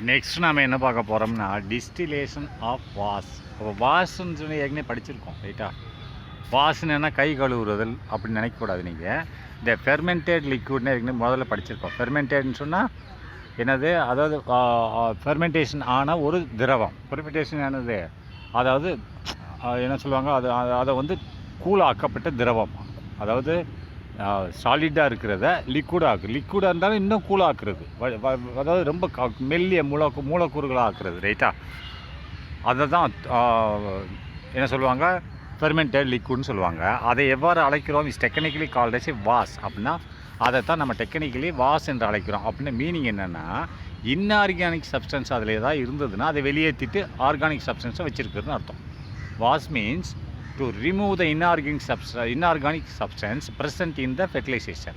Next நாம் என்ன பார்க்க போகிறோம்னா டிஸ்டிலேஷன் ஆஃப் வாஸ். இப்போ வாஷ்ன்னு சொல்லி ஏற்கனவே படிச்சிருக்கோம் ரைட்டா. வாஷ்ன்னு என்ன கை கழுவுறதல் அப்படின்னு நினைக்கக்கூடாது. நீங்கள் இந்த ஃபெர்மெண்டட் லிக்விட்னு ஏற்கனவே முதல்ல படிச்சிருக்கோம். ஃபெர்மெண்டட்னு சொன்னால் என்னது, அதாவது ஃபெர்மெண்டேஷன் ஆன ஒரு திரவம். ஃபெர்மெண்டேஷன் ஆனது அதாவது என்ன சொல்லுவாங்க, அதை வந்து கூலாக்கப்பட்ட திரவம். அதாவது சாலிடாக இருக்கிறத லிக்விடாக இருந்தாலும் இன்னும் கூலாக்குறது, அதாவது ரொம்ப மெல்லிய மூலக்கூறுகளாக ஆக்குறது ரைட்டா. அதை தான் என்ன சொல்லுவாங்க, ஃபெர்மெண்டட் லிக்விட்னு சொல்லுவாங்க. அதை எவ்வாறு அழைக்கிறோம், is technically called S was. அப்படின்னா அதை தான் நம்ம டெக்னிக்கலி வாஸ் என்று அழைக்கிறோம். அப்படின்னு மீனிங் என்னென்னா, இன்ஆர்கானிக் சப்ஸ்டன்ஸ் அதில் ஏதாவது இருந்ததுன்னா அதை வெளியேற்றிட்டு ஆர்கானிக் சப்ஸ்டன்ஸை வச்சுருக்குறதுன்னு அர்த்தம். Was means to remove the inorganic substance present in the fertilization.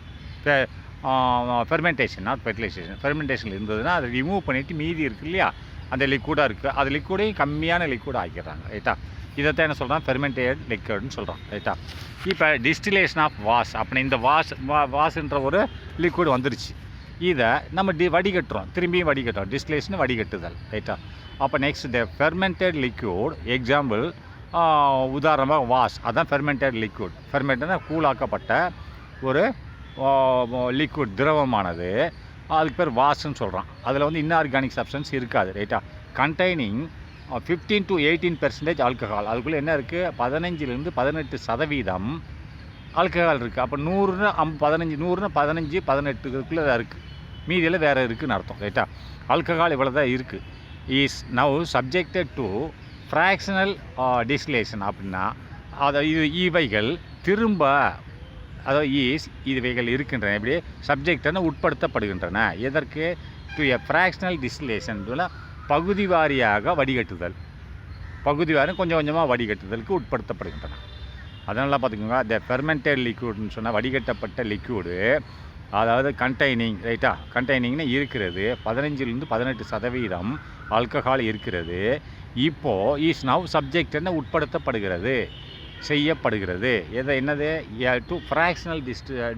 Fermentation, not fertilization. Fermentation இருந்ததுன்னா அதை ரிமூவ் பண்ணிவிட்டு மீதி இருக்குது இல்லையா, அந்த லிக்விடாக இருக்குது, அது லிக்விடையும் கம்மியான லிக்விட் ஆக்கிடுறாங்க ரைட்டா. இதைத்தான் என்ன சொல்கிறான், ஃபெர்மெண்டட் லிக்விட்னு சொல்கிறான் ரைட்டா. இப்போ டிஸ்டிலேஷன் ஆஃப் வாஷ் அப்படின்னு இந்த வாஷ்ன்ற ஒரு லிக்விட் வந்துருச்சு. இதை நம்ம வடிகட்டுறோம், திரும்பியும் வடிகட்டுறோம். டிஸ்டிலேஷன் வடிகட்டுதல் ரைட்டா. அப்போ next the fermented liquid example, உதாரணமாக வாஷ், அதுதான் ஃபெர்மெண்டட் லிக்விட். ஃபெர்மெண்டட்னா கூலாக்கப்பட்ட ஒரு லிக்விட் திரவமானது, அதுக்கு பேர் வாஷ்ன்னு சொல்கிறான். அதில் வந்து இன்ஆர்கானிக் சப்ஸ்டன்ஸ் இருக்காது ரைட்டா. Containing 15 to 18% alcohol. அதுக்குள்ளே என்ன இருக்குது, 15 to 18% ஆல்கஹால் இருக்குது. அப்போ 100னா 15 18 தான் இருக்குது, மீதியில் வேறு இருக்குதுன்னு அர்த்தம் ரைட்டா. ஆல்கஹால் இவ்வளோ தான் இருக்குது. Is now subjected to fractional distillation. அப்படின்னா இவைகள் திரும்ப, அதாவது இவைகள் இருக்கின்றன, இப்படி சப்ஜெக்டான உட்படுத்தப்படுகின்றன. எதற்கு, டு எ ஃப்ராக்ஷனல் டிஸ்டிலேஷன், பகுதி வாரியாக வடிகட்டுதல், பகுதி வாரியாக கொஞ்சம் கொஞ்சமாக வடிகட்டுதலுக்கு உட்படுத்தப்படுகின்றன. அதனால் பார்த்துக்கோங்க, த ஃபெர்மெண்டட் லிக்விட்னு சொன்னால் வடிகட்டப்பட்ட லிக்விடு, அதாவது கண்டெய்னிங் ரைட்டா. கண்டெய்னிங்னு இருக்கிறது 15 to 18% ஆல்கஹால் இருக்கிறது. இப்போது இஸ் நவ் சப்ஜெக்ட்னு உட்படுத்தப்படுகிறது, செய்யப்படுகிறது. என்னது, டு ஃப்ராக்ஷனல்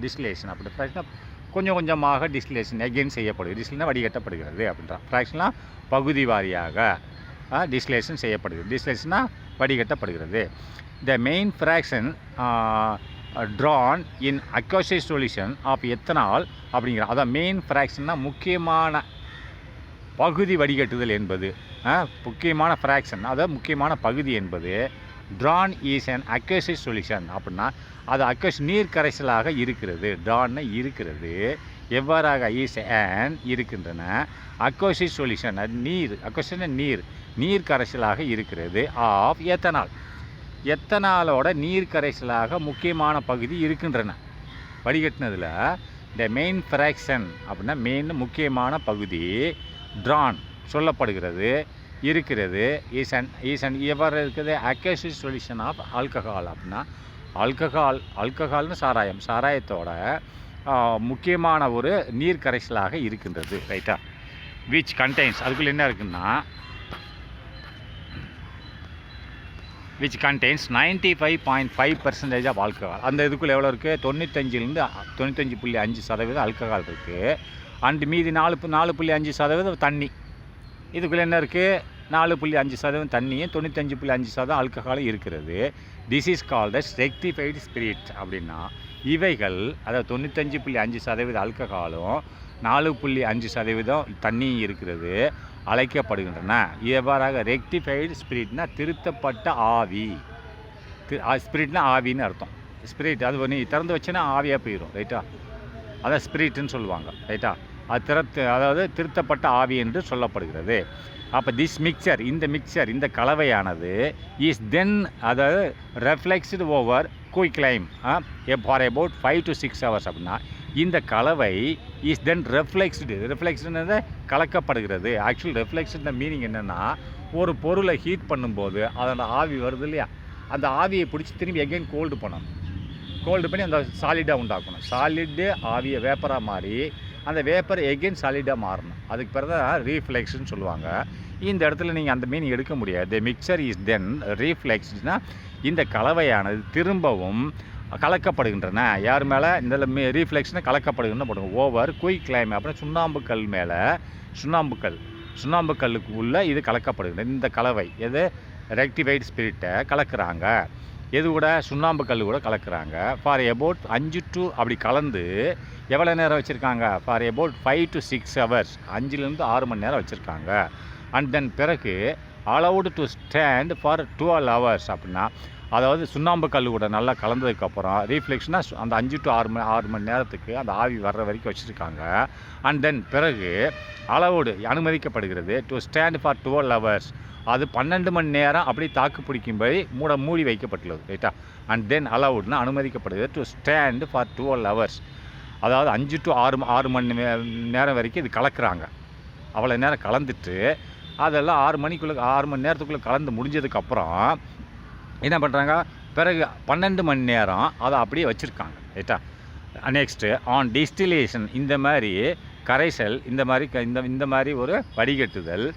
டிஸ்டிலேஷன். அப்படி ஃப்ராக்ஷனாக கொஞ்சம் கொஞ்சமாக டிஸ்டிலேஷன் எகெயின் செய்யப்படுகிறது. டிஸ்டிலேஷன் வடிகட்டப்படுகிறது அப்படின்றான். ஃப்ராக்ஷனாக பகுதி வாரியாக டிஸ்டிலேஷன் செய்யப்படுகிறது. டிஸ்டிலேஷனாக வடிகட்டப்படுகிறது. The main fraction drawn in aqueous solution of ethanol அப்படிங்கிற, அதான் மெயின் ஃப்ராக்ஷன்னா முக்கியமான பகுதி வடிகட்டுதல் என்பது, முக்கியமான ஃப்ராக்ஷன், அதாவது முக்கியமான பகுதி என்பது ட்ரான் இஸ் அன் அக்வஸ் சொல்யூஷன். அப்படின்னா அது அக்வஸ் நீர் கரைசலாக இருக்கிறது. ட்ரான்னு இருக்கிறது, எவ்வாறாக இஸ் அன் இருக்கின்றன, அக்வஸ் சொல்யூஷன் நீர், அக்வஸ்னா நீர் கரைசலாக இருக்கிறது, ஆஃப் எத்தனால், எத்தனாலோட நீர் கரைசலாக முக்கியமான பகுதி இருக்கின்றன வடிகட்டினதில். த மெயின் ஃப்ராக்ஷன் அப்படின்னா மெயின் முக்கியமான பகுதி, ட்ரான் சொல்லப்படுகிறது, இருக்கிறது, ஈசன் எவ்வாறு இருக்குது, அக்வஸ் சொல்யூஷன் ஆஃப் ஆல்கஹால். அப்படின்னா ஆல்கஹால்னு சாராயத்தோட முக்கியமான ஒரு நீர் கரைசலாக இருக்கின்றது ரைட்டா. விச் கண்டெய்ன்ஸ், அதுக்குள்ளே என்ன இருக்குன்னா, which contains 95.5% ஆஃப் ஆல்கஹால். அந்த இதுக்குள்ளே எவ்வளோ இருக்குது, 95 to 95.5% ஆல்கஹால் இருக்குது. அண்டு மீதி 4.5% தண்ணி. இதுக்குள்ளே என்ன இருக்குது, 4.5% தண்ணியும் 95.5% ஆல்கஹாலும் இருக்கிறது. This is called as rectified spirit. அப்படின்னா இவைகள், அதாவது 95.5% ஆல்கஹாலும் 4.5% தண்ணியும் இருக்கிறது, அழைக்கப்படுகின்றன. எவ்வாறாக, ரெக்டிஃபைடு ஸ்பிரிட்னா திருத்தப்பட்ட ஆவி. ஸ்பிரிட்னா ஆவின்னு அர்த்தம். ஸ்பிரிட் அது நீ திறந்து வச்சுன்னா ஆவியாக போயிடும் ரைட்டா, அதான் ஸ்பிரிட்னு சொல்லுவாங்க ரைட்டா. அது அதாவது திருத்தப்பட்ட ஆவி என்று சொல்லப்படுகிறது. அப்போ இந்த கலவையானது இஸ் தென், அதாவது refluxed over quicklime for about 5 to 6 hours. அப்படின்னா இந்த கலவை இஸ் தென் ரெஃப்ளெக்ஸ்டுன்னு கலக்கப்படுகிறது. ஆக்சுவல் ரெஃப்ளெக்ஷன் மீனிங் என்னென்னா, ஒரு பொருளை ஹீட் பண்ணும்போது அதோட ஆவி வருது இல்லையா, அந்த ஆவியை பிடிச்சி திரும்பி எகெயின் கோல்டு பண்ணி அந்த சாலிடாக உண்டாக்கணும். சாலிட்டு ஆவியை வேப்பராக மாறி அந்த வேப்பர் எகெயின் சாலிடாக மாறணும். அதுக்கு பிறகு தான் ரீஃப்ளெக்ஷன் சொல்லுவாங்க. இந்த இடத்துல நீங்கள் அந்த மீனிங் எடுக்க முடியாது. த மிக்சர் இஸ் தென் ரீஃப்ளெக்ஸ்னா இந்த கலவையானது திரும்பவும் கலக்கப்படுகின்றன. யார் மேலே, இந்த ரீஃப்ளெக்ஷனை கலக்கப்படுகின்றன போடுங்க. ஓவர் குயிக் கிளைம் அப்படின்னா சுண்ணாம்புக்கல் மேலே, சுண்ணாம்பு கல்லுக்கு உள்ள இது கலக்கப்படுகிறது. இந்த கலவை எது ரெக்டிஃபைடு ஸ்பிரிட்டை கலக்கிறாங்க. எது கூட சுண்ணாம்பு கல் கூட கலக்கிறாங்க. ஃபார் எபவுட் 5 to அப்படி கலந்து எவ்வளோ நேரம் வச்சுருக்காங்க? ஃபார் எபவுட் 5 to 6 hours, 5லேருந்து 6 மணி நேரம் வச்சுருக்காங்க. அண்ட் தென் பிறகு allowed to stand for 12 hours அப்படின்னா, அதாவது சுண்ணாம்பு கல் கூட நல்லா கலந்ததுக்கப்புறம் ரீஃப்ளெக்ஷனாக அந்த 5 to 6 மணி நேரத்துக்கு அந்த ஆவி வர்ற வரைக்கும் வச்சுருக்காங்க. அண்ட் தென் பிறகு அலவுடு அனுமதிக்கப்படுகிறது டு ஸ்டாண்ட் ஃபார் 12 hours, அது 12 மணி நேரம் அப்படி தாக்கு பிடிக்கும்படி மூடி வைக்கப்பட்டுள்ளது. ரைட்டா? அண்ட் தென் அலவுட்னா அனுமதிக்கப்படுகிறது டு ஸ்டாண்ட் ஃபார் 12 hours, அதாவது 5 to 6 மணி நேரம் வரைக்கும் இது கலக்கிறாங்க. அவ்வளோ நேரம் கலந்துட்டு அதெல்லாம் 6 மணி நேரத்துக்குள்ளே கலந்து முடிஞ்சதுக்கப்புறம் என்ன பண்ணுறாங்க? பிறகு 12 மணி நேரம் அதை அப்படியே வச்சுருக்காங்க. ரைட்டா? நெக்ஸ்ட்டு ஆன் டிஸ்டிலேஷன், இந்த மாதிரி கரைசல், இந்த மாதிரி ஒரு வடிகட்டுதல்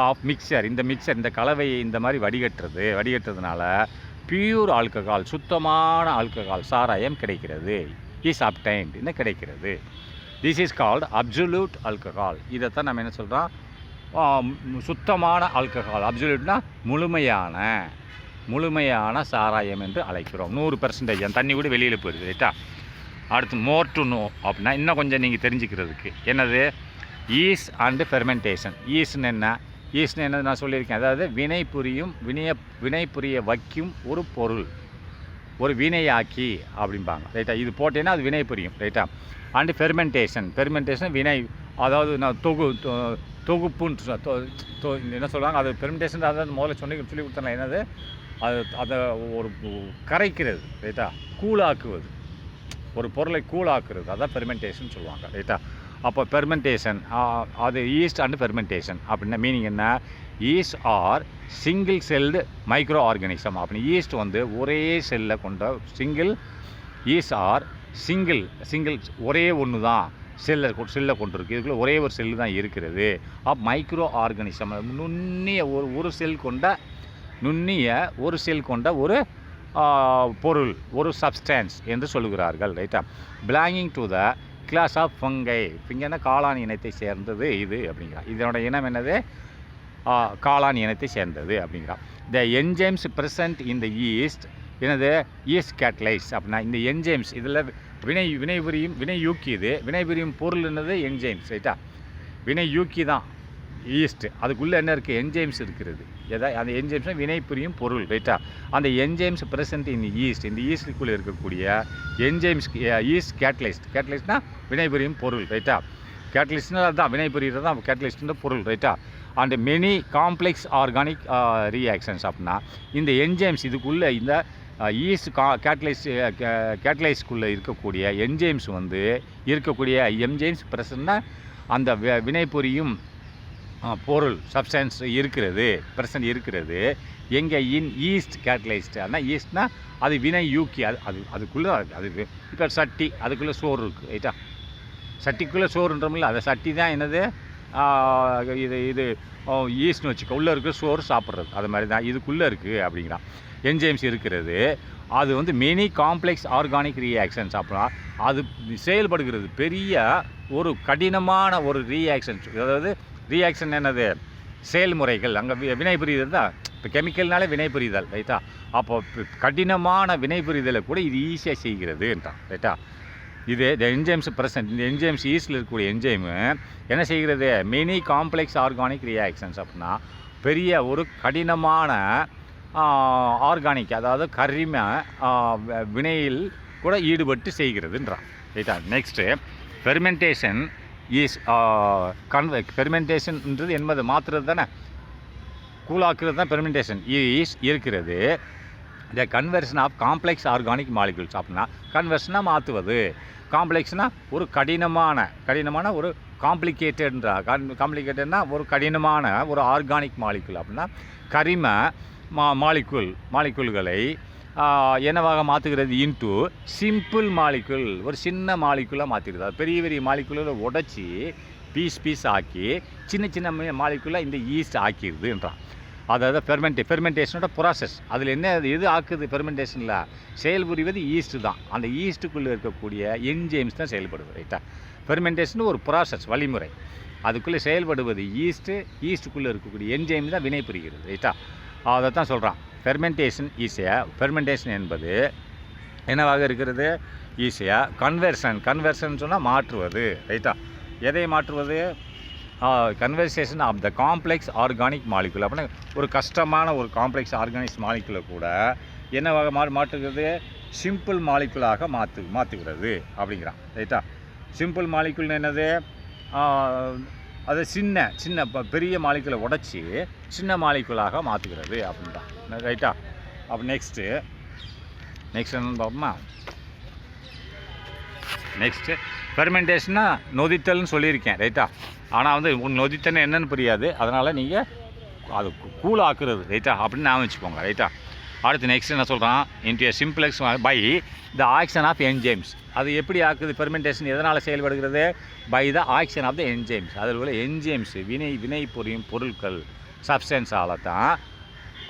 ஆஃப் மிக்சர், இந்த கலவையை இந்த மாதிரி வடிகட்டுறதுனால பியூர் ஆல்கஹால், சுத்தமான ஆல்கஹால் சாராயம் கிடைக்கிறது. இஸ் அப்டைன்ட், இன்னும் கிடைக்கிறது. This is called absolute alcohol. இதைத்தான் நம்ம என்ன சொல்கிறோம்? சுத்தமான ஆல்கஹால். அப்சல்யூட்னா முழுமையான சாராயம் என்று அழைக்கிறோம். 100% தண்ணி கூட வெளியில் போயிடுது. ரைட்டா? அடுத்து மோர் டு நோ அப்படின்னா இன்னும் கொஞ்சம் நீங்கள் தெரிஞ்சுக்கிறதுக்கு என்னது? East and fermentation. ஈஸ்ட்னு என்னது நான் சொல்லியிருக்கேன். அதாவது வினை புரிய வைக்கும் ஒரு பொருள், ஒரு வினையாக்கி அப்படிம்பாங்க. ரைட்டா? இது போட்டேன்னா அது வினை புரியும். ரைட்டா? அண்டு ஃபெர்மெண்டேஷன் வினை, அதாவது நான் தொகுப்புன்னு என்ன சொல்கிறாங்க, அது ஃபெர்மெண்டேஷன். அதாவது முதல்ல சொல்லி கொடுத்தேன் என்னது, அதை ஒரு கரைக்கிறது. ரைட்டா? கூழாக்குவது, ஒரு பொருளை கூழாக்குறது, அதான் ஃபெர்மெண்டேஷன் சொல்லுவாங்க. ரைட்டா? அப்போ ஃபெர்மெண்டேஷன், அது ஈஸ்ட் அண்ட் ஃபெர்மெண்டேஷன் அப்படின்னா மீனிங் என்ன? Yeast are single celled micro organism. அப்படின்னு ஈஸ்ட் வந்து ஒரே செல்லை கொண்ட ஈஸ்ட் ஆர் சிங்கிள் ஒரே ஒன்று தான் செல்லை கொண்டிருக்கு. இதுக்குள்ளே ஒரே ஒரு செல்லு தான் இருக்கிறது. மைக்ரோ ஆர்கானிசம் நுண்ணிய ஒரு செல் கொண்ட ஒரு பொருள், ஒரு சப்ஸ்டான்ஸ் என்று சொல்லுகிறார்கள். ரைட்டா? Belonging to the class of fungi. ஃபிங்கன்னா காளான் இனத்தை சேர்ந்தது இது அப்படிங்கிறான். இதனோட இனம் என்னது? காளான் இனத்தை சேர்ந்தது அப்படிங்கிறான். The enzymes present in the yeast என்னது? ஈஸ்ட் கேட்டலைஸ் அப்படின்னா இந்த என்ஜைம்ஸ் இதில் வினைபுரியும் பொருள் என்னது? என்ஜைம்ஸ். ரைட்டா? வினையூக்கி தான் ஈஸ்ட். அதுக்குள்ளே என்ன இருக்குது? என்ஜைம்ஸ் இருக்கிறது. அந்த என்ஜைம்ஸ்னால் வினைபுரியும் பொருள். ரைட்டா? அந்த என்ஜைம்ஸ் ப்ரெசன்ட் இன் ஈஸ்ட், இந்த ஈஸ்டுக்குள்ளே இருக்கக்கூடிய என்ஜைம்ஸ் ஈஸ்ட் கேட்டலிஸ்ட்னா வினைபுரியும் பொருள். ரைட்டா? கேட்டலிஸ்ட்னா அதுதான் வினைபுரிகிறது தான் கேட்டலிஸ்ட்ன்ற பொருள். ரைட்டா? And many complex organic reactions அப்படின்னா இந்த என்ஜைம்ஸ் இதுக்குள்ளே இந்த ஈஸ்ட் கேட்டலைஸ்க்குள்ளே இருக்கக்கூடிய என்ஜைம்ஸ் வந்து என்ஜைம்ஸ் ப்ரெசன்ட்னா அந்த வினைபுரியும் பொருள் சப்ஸ்டன்ஸ் ப்ரெசன்ட் இருக்கிறது. எங்கே? இன் ஈஸ்ட் கேட்டலைஸ்டு. ஆனால் ஈஸ்ட்னா அது வினையூக்கி. அதுக்குள்ளே அது இப்போ சட்டி, அதுக்குள்ளே சோறு இருக்குது. ரைட்டா? சட்டிக்குள்ளே சோறுன்றமில்ல, அந்த சட்டி தான் என்னது? இது ஈஸ்ட்னு வச்சுக்க, உள்ளே இருக்கிற சோறு சாப்பிட்றது. அது மாதிரி தான் இதுக்குள்ளே இருக்குது அப்படிங்கிறான். என்ஜைம்ஸ் இருக்கிறது. அது வந்து மெனி காம்ப்ளெக்ஸ் ஆர்கானிக் ரியாக்ஷன்ஸ். அப்படின்னா அது செயல்படுகிறது பெரிய ஒரு கடினமான ஒரு ரியாக்ஷன்ஸ். அதாவது ரியாக்ஷன் என்னது? செயல்முறைகள். அங்கே வினைபுரிதல் தான். இப்போ கெமிக்கல்னாலே வினைபுரிதல். ரைட்டா? அப்போ கடினமான வினைபுரிதலை கூட இது ஈஸியாக செய்கிறதுன்றான். ரைட்டா? இது த என்ஜைம்ஸ் ப்ரெசன்ட், இந்த என்ஜைம்ஸ் ஈஸ்டில் இருக்கக்கூடிய என்ஜைமு என்ன செய்கிறது? மெனி காம்ப்ளெக்ஸ் ஆர்கானிக் ரியாக்ஷன்ஸ் அப்படின்னா பெரிய ஒரு கடினமான ஆர்கானிக், அதாவது கரிம வினையில் கூட ஈடுபட்டு செய்கிறதுன்றான். ரைட்டா? நெக்ஸ்ட்டு ஃபெர்மெண்டேஷன் இஸ் ஃபெர்மெண்டேஷன்ன்றது என்பது மாற்றுறது தானே, கூழாக்குறது தான் ஃபெர்மெண்டேஷன் இஸ் இருக்கிறது. The conversion of complex organic molecules அப்படின்னா கன்வர்ஷனாக மாற்றுவது. காம்ப்ளெக்ஸ்னால் ஒரு கடினமான ஒரு காம்ப்ளிகேட்டட்னா ஒரு கடினமான ஒரு ஆர்கானிக் மாலிகுல் அப்படின்னா கரிம மாலிகுல்களை என்னவாக மாற்றுகிறது? இன்ட்டு சிம்பிள் மாலிகுல், ஒரு சின்ன மாலிகுலாக மாற்றிடுது. அது பெரிய மாலிகுலை உடச்சி பீஸ் ஆக்கி சின்ன மாலிகுலாக இந்த ஈஸ்ட் ஆக்கிடுதுன்றான். அதாவது ஃபெர்மெண்டேஷனோட ப்ராசஸ். அதில் எது ஆக்குது? ஃபெர்மெண்டேஷனில் செயல்புரிவது ஈஸ்ட்டு தான். அந்த ஈஸ்ட்டுக்குள்ளே இருக்கக்கூடிய என்ஜைம்ஸ் தான் செயல்படுது. ரைட்டா? ஃபெர்மெண்டேஷன் ஒரு ப்ராசஸ், வழிமுறை. அதுக்குள்ளே செயல்படுவது ஈஸ்ட்டுக்குள்ளே இருக்கக்கூடிய என்ஜைம் தான் வினை புரிகிறது. ரைட்டா? அதை தான் சொல்கிறான். ஃபெர்மெண்டேஷன் என்பது என்னவாக இருக்கிறது? ஈஸியாக கன்வர்ஷன் சொன்னால் மாற்றுவது. ரைட்டா? எதை மாற்றுவது? Conversation of the complex organic molecule. அப்படின்னா ஒரு கஷ்டமான ஒரு காம்ப்ளெக்ஸ் ஆர்கானிக் மாலிகுலை கூட என்னவாக மாற்றுகிறது? சிம்பிள் மாலிகுலாக மாற்றுகிறது அப்படிங்கிறான். ரைட்டா? சிம்பிள் மாலிகுல்னு என்னது? அது சின்ன பெரிய மாலிகுலை உடச்சி சின்ன மாலிகுலாக மாற்றுகிறது அப்படின்றான். ரைட்டா? அப்போ நெக்ஸ்ட்டு என்னென்னு பார்ப்போமா? நெக்ஸ்ட்டு ஃபெர்மெண்டேஷன்னா நொதித்தல்னு சொல்லியிருக்கேன். ரைட்டா? ஆனால் வந்து நொதித்தல்னு என்னென்னு புரியாது, அதனால் நீங்கள் அது கூலாக்குறது. ரைட்டா? அப்படின்னு நான் வச்சுக்கோங்க. ரைட்டா? அடுத்து நெக்ஸ்ட் என்ன சொல்கிறான்? Into simplex by the action of enzymes. அது எப்படி ஆக்குது? ஃபெர்மெண்டேஷன் எதனால் செயல்படுகிறது? By the action of the enzymes. அதில் உள்ள என்ஜைம்ஸ் வினை புரியும் பொருட்கள் சப்ஸ்டன்ஸால் தான்,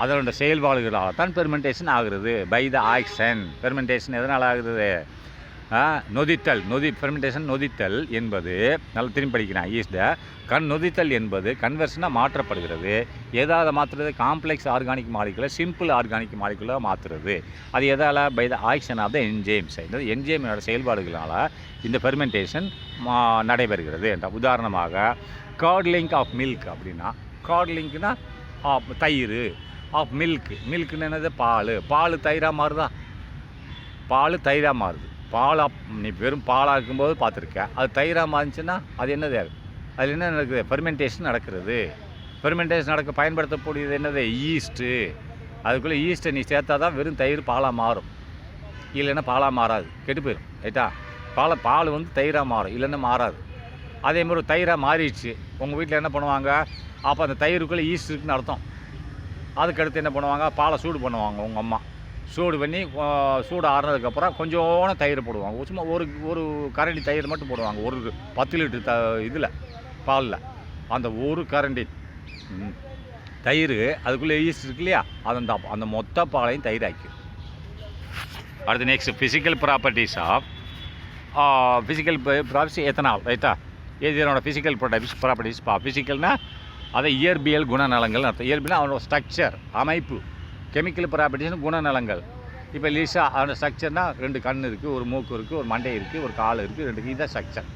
அதோட செயல்பாடுகளால் தான் ஃபெர்மெண்டேஷன் ஆகுறது. By the action. ஃபெர்மெண்டேஷன் எதனால் ஆகுது? ஃபெர்மெண்டேஷன் நொதித்தல் என்பது, நல்லா திரும்பி படிக்கிறேன், நொதித்தல் என்பது கன்வர்ஷனாக மாற்றப்படுகிறது. ஏதாவது மாற்றுறது? காம்ப்ளெக்ஸ் ஆர்கானிக் மாலிகுலை சிம்பிள் ஆர்கானிக் மாலிகுலாக மாற்றுறது. அது எதால்? By the action of the enzymes. இந்த என்ஜைமோட செயல்பாடுகளால் இந்த ஃபெர்மெண்டேஷன் நடைபெறுகிறது. உதாரணமாக கார்ட்லிங்க் ஆஃப் மில்க் அப்படின்னா, கார்ட்லிங்க்னா தயிர், ஆஃப் மில்க்குன்னு என்னது? பால் தயிராக மாறுதா? பால் தயிராக மாறுது. நீ வெறும் பாலாக இருக்கும்போது பார்த்துருக்கேன். அது தயிராக மாறுச்சுன்னா அது என்னது? அதில் என்ன நடக்குது? ஃபெர்மெண்டேஷன் நடக்கிறது. ஃபெர்மெண்டேஷன் பயன்படுத்தக்கூடியது என்னது? ஈஸ்ட்டு. அதுக்குள்ளே ஈஸ்ட்டை நீ சேர்த்தா தான் வெறும் தயிர் பாலாக மாறும். இல்லைன்னா பாலாக மாறாது, கெட்டு போயிடும். ரைட்டா? பால் வந்து தயிராக மாறும், இல்லைன்னா மாறாது. அதே மாதிரி ஒரு தயிராக மாறிடுச்சு. உங்கள் வீட்டில் என்ன பண்ணுவாங்க? அப்போ அந்த தயிருக்குள்ளே ஈஸ்ட் இருக்குன்னு அர்த்தம். அதுக்கடுத்து என்ன பண்ணுவாங்க? பாலை சூடு பண்ணுவாங்க. உங்கள் அம்மா சூடு பண்ணி சூடு ஆறுனதுக்கப்புறம் கொஞ்சோன்னு தயிர் போடுவாங்க. சும்மா ஒரு கரண்டி தயிர் மட்டும் போடுவாங்க. ஒரு 10 லிட்டர் இதில் பாலில் அந்த ஒரு கரண்டி தயிர், அதுக்குள்ளே ஈஸ்ட் இருக்கு இல்லையா, அந்த மொத்த பாலையும் தயிர் ஆக்கிடும். அடுத்து next physical properties of ethanol. ரைட்டா? இதனோட ஃபிசிக்கல் ப்ராப்பர்ட்டிஸ் ஃபிசிக்கல்னால் அதை இயற்பியல் குணநலங்கள் அர்த்தம். இயற்பியல்னா அவனோட ஸ்ட்ரக்சர், அமைப்பு. கெமிக்கல் ப்ராப்பர்ட்டிஸ்னு குணநலங்கள். இப்போ லீஸாக அவனோட ஸ்ட்ரக்சர்னால் 2 கண் இருக்குது, ஒரு மூக்கு இருக்குது, ஒரு மண்டை இருக்குது, ஒரு கால் இருக்குது, 2 இதுதான் ஸ்ட்ரக்சர்.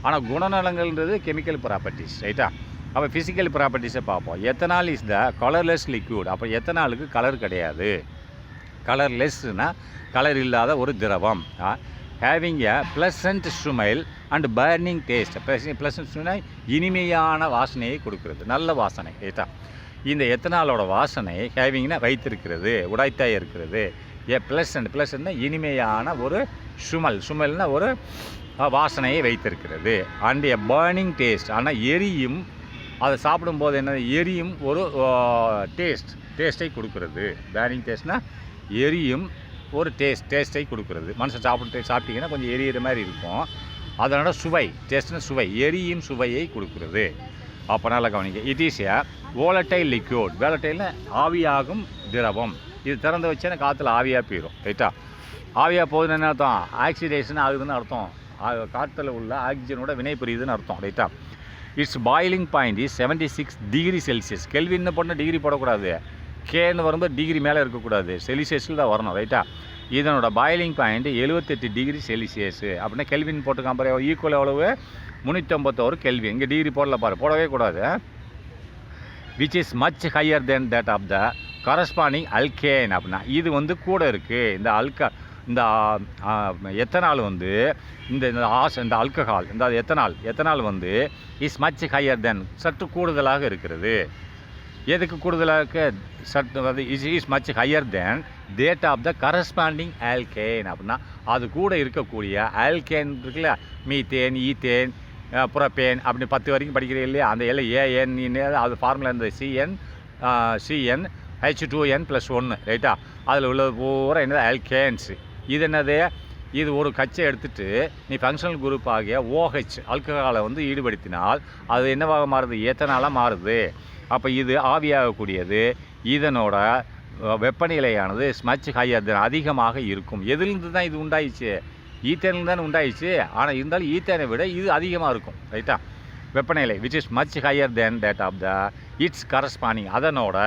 ஆனால் குணநலங்கள்ன்றது கெமிக்கல் ப்ராப்பர்ட்டிஸ். ரைட்டா? அப்போ ஃபிசிக்கல் ப்ராப்பர்ட்டிஸை பார்ப்போம். Ethanol is the colourless liquid. அப்போ எத்தனாலுக்கு கலர் கிடையாது. கலர்லெஸ்னால் கலர் இல்லாத ஒரு திரவம். Having a pleasant smell and burning taste. Pleasant smell இனிமையான வாசனையை கொடுக்கிறது, நல்ல வாசனை. ரைட்டா? இந்த எத்தனாலோட வாசனை ஹேவிங்னா வைத்திருக்கிறது, உடைத்தாய் இருக்கிறது. ப்ளசன்ட்னா இனிமையான ஒரு சுமெல்னா ஒரு வாசனையை வைத்திருக்கிறது. And a burning taste. ஆனால் எரியும், அதை சாப்பிடும்போது என்ன எரியும் ஒரு டேஸ்ட்டை கொடுக்கிறது. பர்னிங் டேஸ்ட்னால் எரியும் ஒரு டேஸ்ட்டை கொடுக்கிறது. மனுஷன் சாப்பிட்டீங்கன்னா கொஞ்சம் எரியிற மாதிரி இருக்கும். அதனோட சுவை, டேஸ்ட்னா சுவை, எரியும் சுவையை கொடுக்கிறது. அப்போ நல்லா கவனிங்க. It is a volatile liquid. வோலட்டைல்னா ஆவியாகும் திரவம். இது திறந்து வச்சேன்னா காற்றுல ஆவியாக போயிடும். ரைட்டா? ஆவியாக போகுதுன்னு என்ன அர்த்தம்? ஆக்சிடேஷன் ஆகுதுன்னு அர்த்தம். காற்றில் உள்ள ஆக்சிஜனோட வினை புரியுதுன்னு அர்த்தம். ரைட்டா? Its boiling point is 76 degree Celsius. கெல்வின்னு போட்டால் டிகிரி போடக்கூடாது, கேன்னு வரும்போது டிகிரி மேலே இருக்கக்கூடாது, செல்சியஸில் தான் வரணும். ரைட்டா? இதனோட பாயிலிங் பாயிண்ட் 78 டிகிரி செல்சியஸ். அப்படின்னா கெல்வின் போட்டு கம்பேர் ஈக்குவல் எவ்வளவு? 351 கெல்வின். இங்கே டிகிரி போடவே கூடாது. Which is much higher than that of the corresponding alkane. அப்படின்னா இது வந்து கூட இருக்குது. இந்த எத்தனால் வந்து இந்த அல்கஹால், இந்த எத்தனால் வந்து இஸ் மச் ஹையர் தென், சற்று கூடுதலாக இருக்கிறது. எதுக்கு கூடுதலாக? சற்று is much higher than that of the corresponding alkane. அப்படின்னா அது கூட இருக்கக்கூடிய ஆல்கேன் இருக்குல்ல, மீத்தேன், ஈத்தேன், புரப்பேன் அப்படின்னு 10 வரைக்கும் படிக்கிறீங்க இல்லையா, அந்த எல்லாம் ஏஎன் அது ஃபார்முலா இருந்தது சிஎன் H2n+1. ரைட்டா? அதில் உள்ள பூரா என்னது? ஆல்கேன்ஸு. இது என்னது? இது ஒரு கச்சை எடுத்துகிட்டு நீ ஃபங்க்ஷனல் குரூப் ஆகிய OH ஆல்கஹாலை வந்து ஈடுபடுத்தினால் அது என்னவாக மாறுது? எத்தனாலாக மாறுது. அப்போ இது ஆவியாகக்கூடியது. இதனோட வெப்பநிலையானது மச் ஹையர் தென், அதிகமாக இருக்கும். எதுலேருந்து தான் இது உண்டாயிடுச்சு? ஈத்தேனில் தானே உண்டாயிடுச்சு. ஆனால் இருந்தாலும் ஈத்தேனை விட இது அதிகமாக இருக்கும். ரைட்டா? வெப்பநிலை which is much higher than that of the its corresponding அதனோட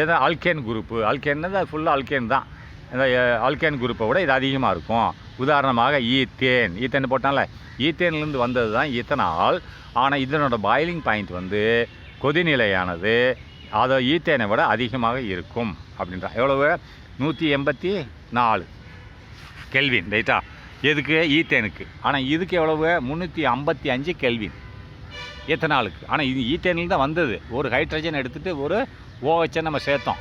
எது அல்கேன் குரூப்பு அல்கேன்னு அது ஃபுல்லாக அல்கேன் தான். இந்த அல்கேன் குரூப்பை விட இது அதிகமாக இருக்கும். உதாரணமாக ஈத்தேன் போட்டால ஈத்தேன்லேருந்து வந்தது தான் ஈத்தனால். ஆனால் இதனோட பாயிலிங் பாயிண்ட் வந்து கொதிநிலையானது அதை ஈத்தேனை விட அதிகமாக இருக்கும் அப்படின்றா. எவ்வளவு 184 கெல்வின் ரைட்டா எதுக்கு ஈத்தேனுக்கு. ஆனால் இதுக்கு எவ்வளவு 355 கெல்வின் எத்தனாலுக்கு. ஆனால் இது ஈத்தேனில் தான் வந்தது. ஒரு ஹைட்ரஜன் எடுத்துகிட்டு ஒரு OH நம்ம சேர்த்தோம்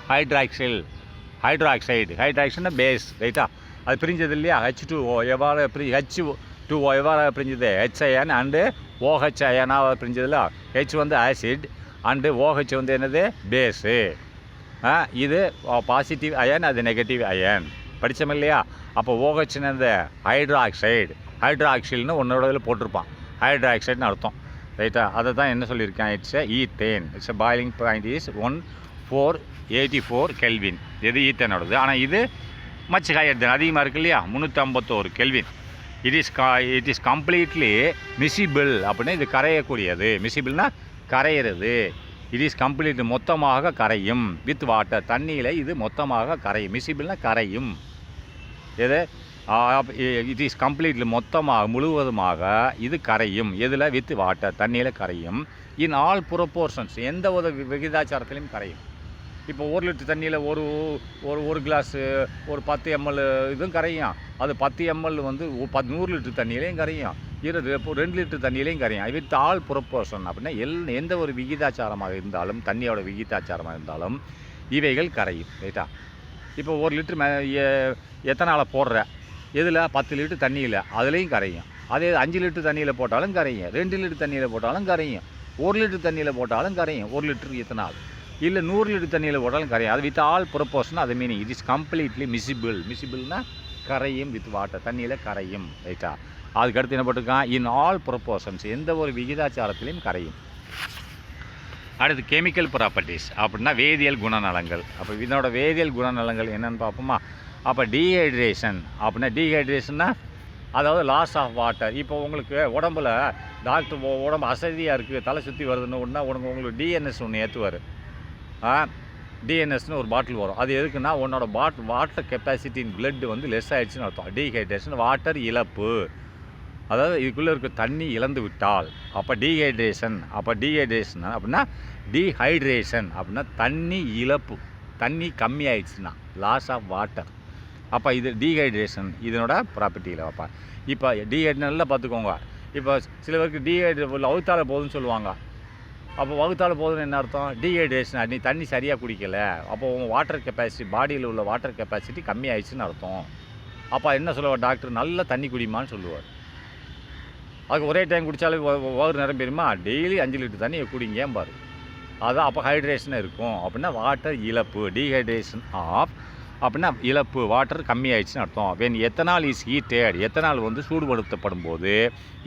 ஹைட்ராக்சைடுனா பேஸ் ரைட்டா. அது பிரிஞ்சது இல்லையா H2O எவ்வாறு H2O எவ்வாறு பிரிஞ்சது HIN அண்டு OH அயனாக பிரிஞ்சதில்ல. H வந்து ஆசிட் அண்டு OH வந்து என்னது பேஸு. இது பாசிட்டிவ் அயன் அது நெகட்டிவ் அயன் படித்தோம் இல்லையா. அப்போ OHன்னு இந்த ஹைட்ராக்சில்னு ஒன்னோட இதில் போட்டிருப்பான் ஹைட்ராக்சைடுன்னு அர்த்தம் ரைட்டா. அதை தான் என்ன சொல்லியிருக்கேன் it's ethane it's boiling point is 1484 kelvin எது ஈத்தேனோடது. ஆனால் இது மச் ஹையர் தென் அதிகமாக இருக்கு இல்லையா 351 kelvin. It is completely miscible அப்படின்னா இது கரையக்கூடியது. மிசிபிள்னா கரையிறது. இட் இஸ் கம்ப்ளீட் மொத்தமாக கரையும் வித் வாட்டர் தண்ணியில் இது மொத்தமாக கரையும். மிசிபிள்னா கரையும். எது இட் இஸ் கம்ப்ளீட்லி மொத்தமாக முழுவதுமாக இது கரையும். எதில் வித் வாட்டர் தண்ணியில் கரையும். இன் ஆல் ப்ரொப்போர்ஷன்ஸ் எந்த ஒரு விகிதாச்சாரத்திலையும் கரையும். இப்போ 1 லிட்டர் தண்ணியில் ஒரு கிளாஸு ஒரு 10 ml இதுவும் கரையும். அது 10 ml வந்து 100 லிட்டர் தண்ணியிலையும் கரையும். 2 லிட்டர் தண்ணியிலையும் கரையும். வித் ஆல் ப்ரொப்போர்ஷன் அப்படின்னா எந்த ஒரு விகிதாச்சாரமாக இருந்தாலும் தண்ணியோட விகிதாச்சாரமாக இருந்தாலும் இவைகள் கரையும் ரைட்டா. இப்போ 1 லிட்டர் எத்தனால போடுற எதில் 10 லிட்டர் தண்ணியில் அதுலேயும் கரையும். அதே 5 லிட்டர் தண்ணியில் போட்டாலும் கரையும். 2 லிட்டர் தண்ணியில் போட்டாலும் கரையும். 1 லிட்டர் தண்ணியில் போட்டாலும் கரையும். 1 லிட்டர் எத்தனால் இல்லை 100 லிட்டர் தண்ணியில் போட்டாலும் கரையும். அது வித் ஆல் ப்ரொப்போர்ஷன் அது மீனிங் இட் இஸ் கம்ப்ளீட்லி மிசிபிள்னா கரையும் வித் வாட்டர் தண்ணியில் கரையும் ரைட்டா. அதுக்கடுத்து என்ன போட்டிருக்கான் இன் ஆல் ப்ரொப்போர்ஷன்ஸ் எந்த ஒரு விகிதாச்சாரத்திலையும் கரையும். அடுத்து கெமிக்கல் ப்ராப்பர்ட்டிஸ் அப்படின்னா வேதியியல் குணநலங்கள். அப்போ இதனோட வேதியியல் குணநலங்கள் என்னென்னு பார்ப்போமா. அப்போ டீஹைட்ரேஷன் அப்படின்னா டீஹைட்ரேஷன்னா அதாவது லாஸ் ஆஃப் வாட்டர். இப்போ உங்களுக்கு உடம்புல டாக்டர் உடம்பு அசதியாக இருக்குது தலை சுற்றி வருதுன்னு ஒன்றா உங்களுக்கு டிஎன்எஸ் ஒன்று ஏற்றுவார். டிஎன்எஸ்னு ஒரு பாட்டில் வரும். அது எதுக்குன்னா உன்னோட வாட்டர் கெப்பாசிட்டி இன் பிளட் வந்து லெஸ் ஆகிடுச்சுன்னு அர்த்தம். டீஹைட்ரேஷன் வாட்டர் இழப்பு அதாவது இதுக்குள்ளே இருக்க தண்ணி இழந்து விட்டால் அப்போ டீஹைட்ரேஷன். அப்போ டீஹைட்ரேஷன் அப்படின்னா டீஹைட்ரேஷன் அப்படின்னா தண்ணி இழப்பு தண்ணி கம்மி ஆயிடுச்சுன்னா லாஸ் ஆஃப் வாட்டர். அப்போ இது டீஹைட்ரேஷன் இதனோட ப்ராப்பர்ட்டியில் வைப்பா. இப்போ டீஹைட்ரேஷன் பார்த்துக்கோங்க. இப்போ சில பேருக்கு டீஹைட்ரேட் வகுத்தால போகுதுன்னு சொல்லுவாங்க. அப்போ வகுத்தால போகுதுன்னு என்ன அர்த்தம் டீஹைட்ரேஷன் நீ தண்ணி சரியாக குடிக்கலை. அப்போ உங்கள் வாட்டர் கெப்பாசிட்டி பாடியில் உள்ள வாட்டர் கெப்பாசிட்டி கம்மி ஆயிடுச்சுன்னு அர்த்தம். அப்போ என்ன சொல்லுவார் டாக்டர் நல்ல தண்ணி குடிமான்னு சொல்லுவார். அதுக்கு ஒரே டைம் குடித்தாலே வயிறு நிரம்பிடுமா டெய்லி 5 லிட்டர் தண்ணி குடிங்க பாரு. அதுதான் அப்போ ஹைட்ரேஷனாக இருக்கும். அப்படின்னா வாட்டர் இழப்பு டீஹைட்ரேஷன் ஆஃப் அப்படின்னா இழப்பு வாட்டர் கம்மி ஆயிடுச்சுன்னு அர்த்தம். When ethanol is heated ethanol வந்து சூடுபடுத்தப்படும் போது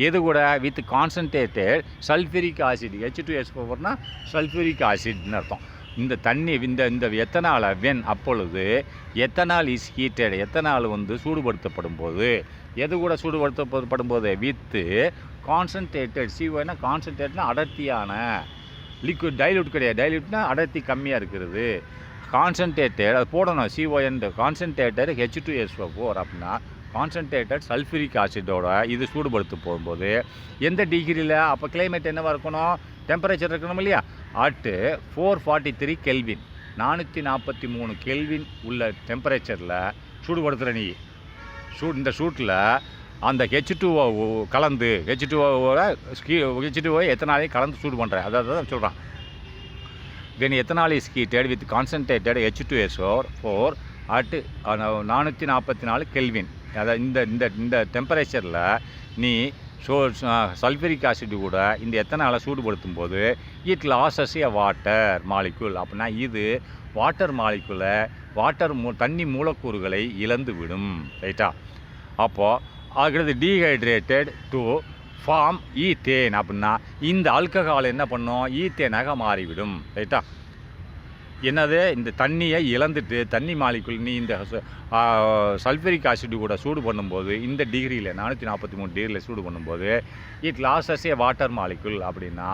எது கூட வித் கான்சன்ட்ரேட்டட் சல்ஃபரிக் ஆசிட் H2SO4னா சல்ஃபரிக் ஆசிட்னு அர்த்தம். இந்த தண்ணி இந்த எத்தனால் வென் அப்பொழுது எத்தனால் இஸ் ஹீட்டட் எத்தனால் வந்து சூடுபடுத்தப்படும் போது எது கூட சூடுபடுத்தப்படும் போது வித்து கான்சன்ட்ரேட்டட் CO கான்சன்ட்ரேட்னா அடர்த்தியான லிக்விட் டைல்யூட் கிடையாது. டைல்யூட்னா அடர்த்தி கம்மியாக இருக்கிறது. கான்சன்ட்ரேட்டட் அது போடணும் CON கான்சன்ட்ரேட்டட் H2SO4 அப்படின்னா கான்சன்ட்ரேட்டட் சல்ஃபரிக் ஆசிடோட இது சூடுபடுத்த போகும்போது எந்த டிகிரியில் அப்போ கிளைமேட் என்னவாக இருக்கணும் டெம்பரேச்சர் இருக்கணும் இல்லையா அட்டு 443 கெல்வின் 443 கெல்வின் உள்ள டெம்பரேச்சரில் சூடுபடுத்துகிற நீ இந்த சூட்டில் அந்த H2O கலந்து H2O எத்தனாலையும் கலந்து சூடு பண்ணுறேன். அதாவது தான் சொல்கிறான். when ethanol is heated with concentrated H2SO4 at 444 kelvin அதாவது இந்த டெம்பரேச்சரில் நீ சல்ஃபரிக் ஆசிட் கூட இந்த எத்தனாலை சூடுபடுத்தும் போது it losses a water molecule அப்படின்னா இது வாட்டர் மாலிக்யூலை தண்ணி மூலக்கூறுகளை இழந்து விடும் ரைட்டா. அப்போது ஆகிறது டீஹைட்ரேட்டட் டு ஃபார்ம் ஈத்தேன் அப்படின்னா இந்த ஆல்கஹால் என்ன பண்ணும் ஈத்தேனாக மாறிவிடும் ரைட்டா. என்னது இந்த தண்ணியை இழந்துட்டு தண்ணி மாலிக்குள் நீ இந்த சல்ஃபரிக் ஆசிட் கூட சூடு பண்ணும்போது இந்த டிகிரியில் 443 டிகிரியில் சூடு பண்ணும்போது இட் லாஸஸ் ஏ வாட்டர் மாலிக்குள் அப்படின்னா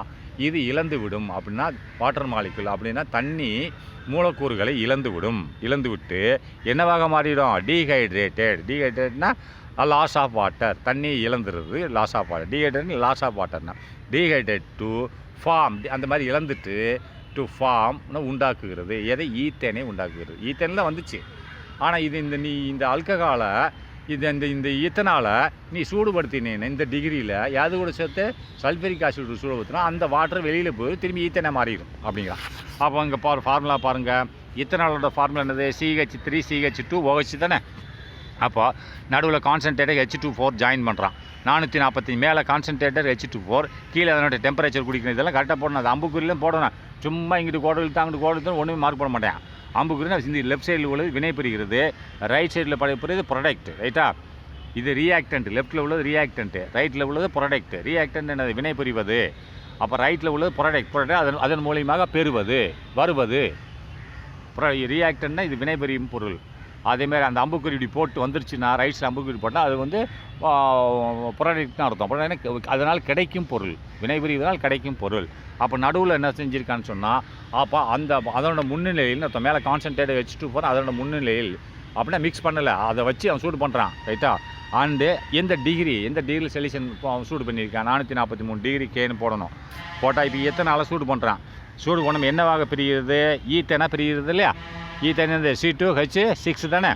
இது இழந்து விடும். அப்படின்னா வாட்டர் மாலிக்குள் அப்படின்னா தண்ணி மூலக்கூறுகளை இழந்து விட்டு என்னவாக மாறிடும்? டீஹைட்ரேட்னா லாஸ் ஆஃப் வாட்டர், தண்ணி இழந்துருது loss of water. Dehydrate loss of வாட்டர்னா டீஹைட்ரேட் டு ஃபார்ம், அந்த மாதிரி இழந்துட்டு டு ஃபார்ம்னு உண்டாக்குகிறது. எதை? ஈத்தேனை உண்டாக்குகிறது. ஈத்தேனில் வந்துச்சு. ஆனால் இது இந்த ஆல்கஹாலை இந்த ஈத்தனால் நீ சூடுபடுத்தினேன்னு இந்த டிகிரியில் அது கூட சேர்த்து சல்ஃபரிக் ஆசிட் சூடுபடுத்தினா அந்த வாட்டர் வெளியில் போய் திரும்பி ஈத்தனை மாறிடும் அப்படிங்கிறான். அப்போ இங்கே ஃபார்முலா பாருங்கள். ஈத்தனாலோட ஃபார்முலா என்னது? CH3 CH2 OH தானே. அப்போ நடுவில் கான்சன்ட்ரேட்டர் H2 ஜாயின் பண்ணுறான். 440 மேலே கான்சன்ட்ரேட்டர் H2 கீழே அதனோட டெம்பரேச்சர் குடிக்கணும். இதெல்லாம் கரெக்டாக போடணும். அது அம்புக்குறியிலும் போடணும். சும்மா இங்கிட்டு கோடு இழுத்து அங்கிட்டு கோடு இழுத்து ஒன்றுமே மார்க் பண்ண மாட்டேன். அம்புக்குறினா இந்த லெஃப்ட் சைடில் உள்ளது வினை புரிகிறது, ரைட் சைடில் புரியுது ப்ரொடக்ட். ரைட்டா? இது ரியாக்டன்ட். லெஃப்ட்டில் உள்ளது ரியாக்டன்ட்டு, ரைட்டில் உள்ளது ப்ரொடக்ட். ரியாக்டன்ட் என்னது? வினை புரிவது. அப்போ ரைட்டில் உள்ளது ப்ரொடக்ட் அதன் மூலியமாக வருவது. ரியாக்டன்ட்னா இது வினை புரியும் பொருள். அதேமாதிரி அந்த அம்புக்குறி இப்படி போட்டு வந்துருச்சுன்னா ரைட்ஸில் அம்புக்குறி போட்டால் அது வந்து ப்ராடக்ட்னு அர்த்தம். ப்ராடக்ட்னா அதனால் கிடைக்கும் பொருள், வினைபுரிவதால் கிடைக்கும் பொருள். அப்போ நடுவில் என்ன செஞ்சுருக்கான்னு சொன்னால் அப்போ அதனோட முன்னிலையில் அர்த்தம். மேலே கான்சன்ட்ரேட்டை H2 அதனோட முன்னிலையில் அப்படின்னா மிக்ஸ் பண்ணலை, அதை வச்சு அவன் சூடு பண்ணுறான். ரைட்டா? அண்டு எந்த டிகிரியில் சொல்யூஷன் அவன் சூடு பண்ணியிருக்கான்? 443 டிகிரி கேன்னு போடணும். போட்டால் இப்போ எத்தனை சூடு பண்ணுறான்? சூடு பண்ணணும் என்னவாக பிரிகிறது? ஈத்தனா பிரிகிறது இல்லையா? ஈத்தன் இந்த C2H6 தானே.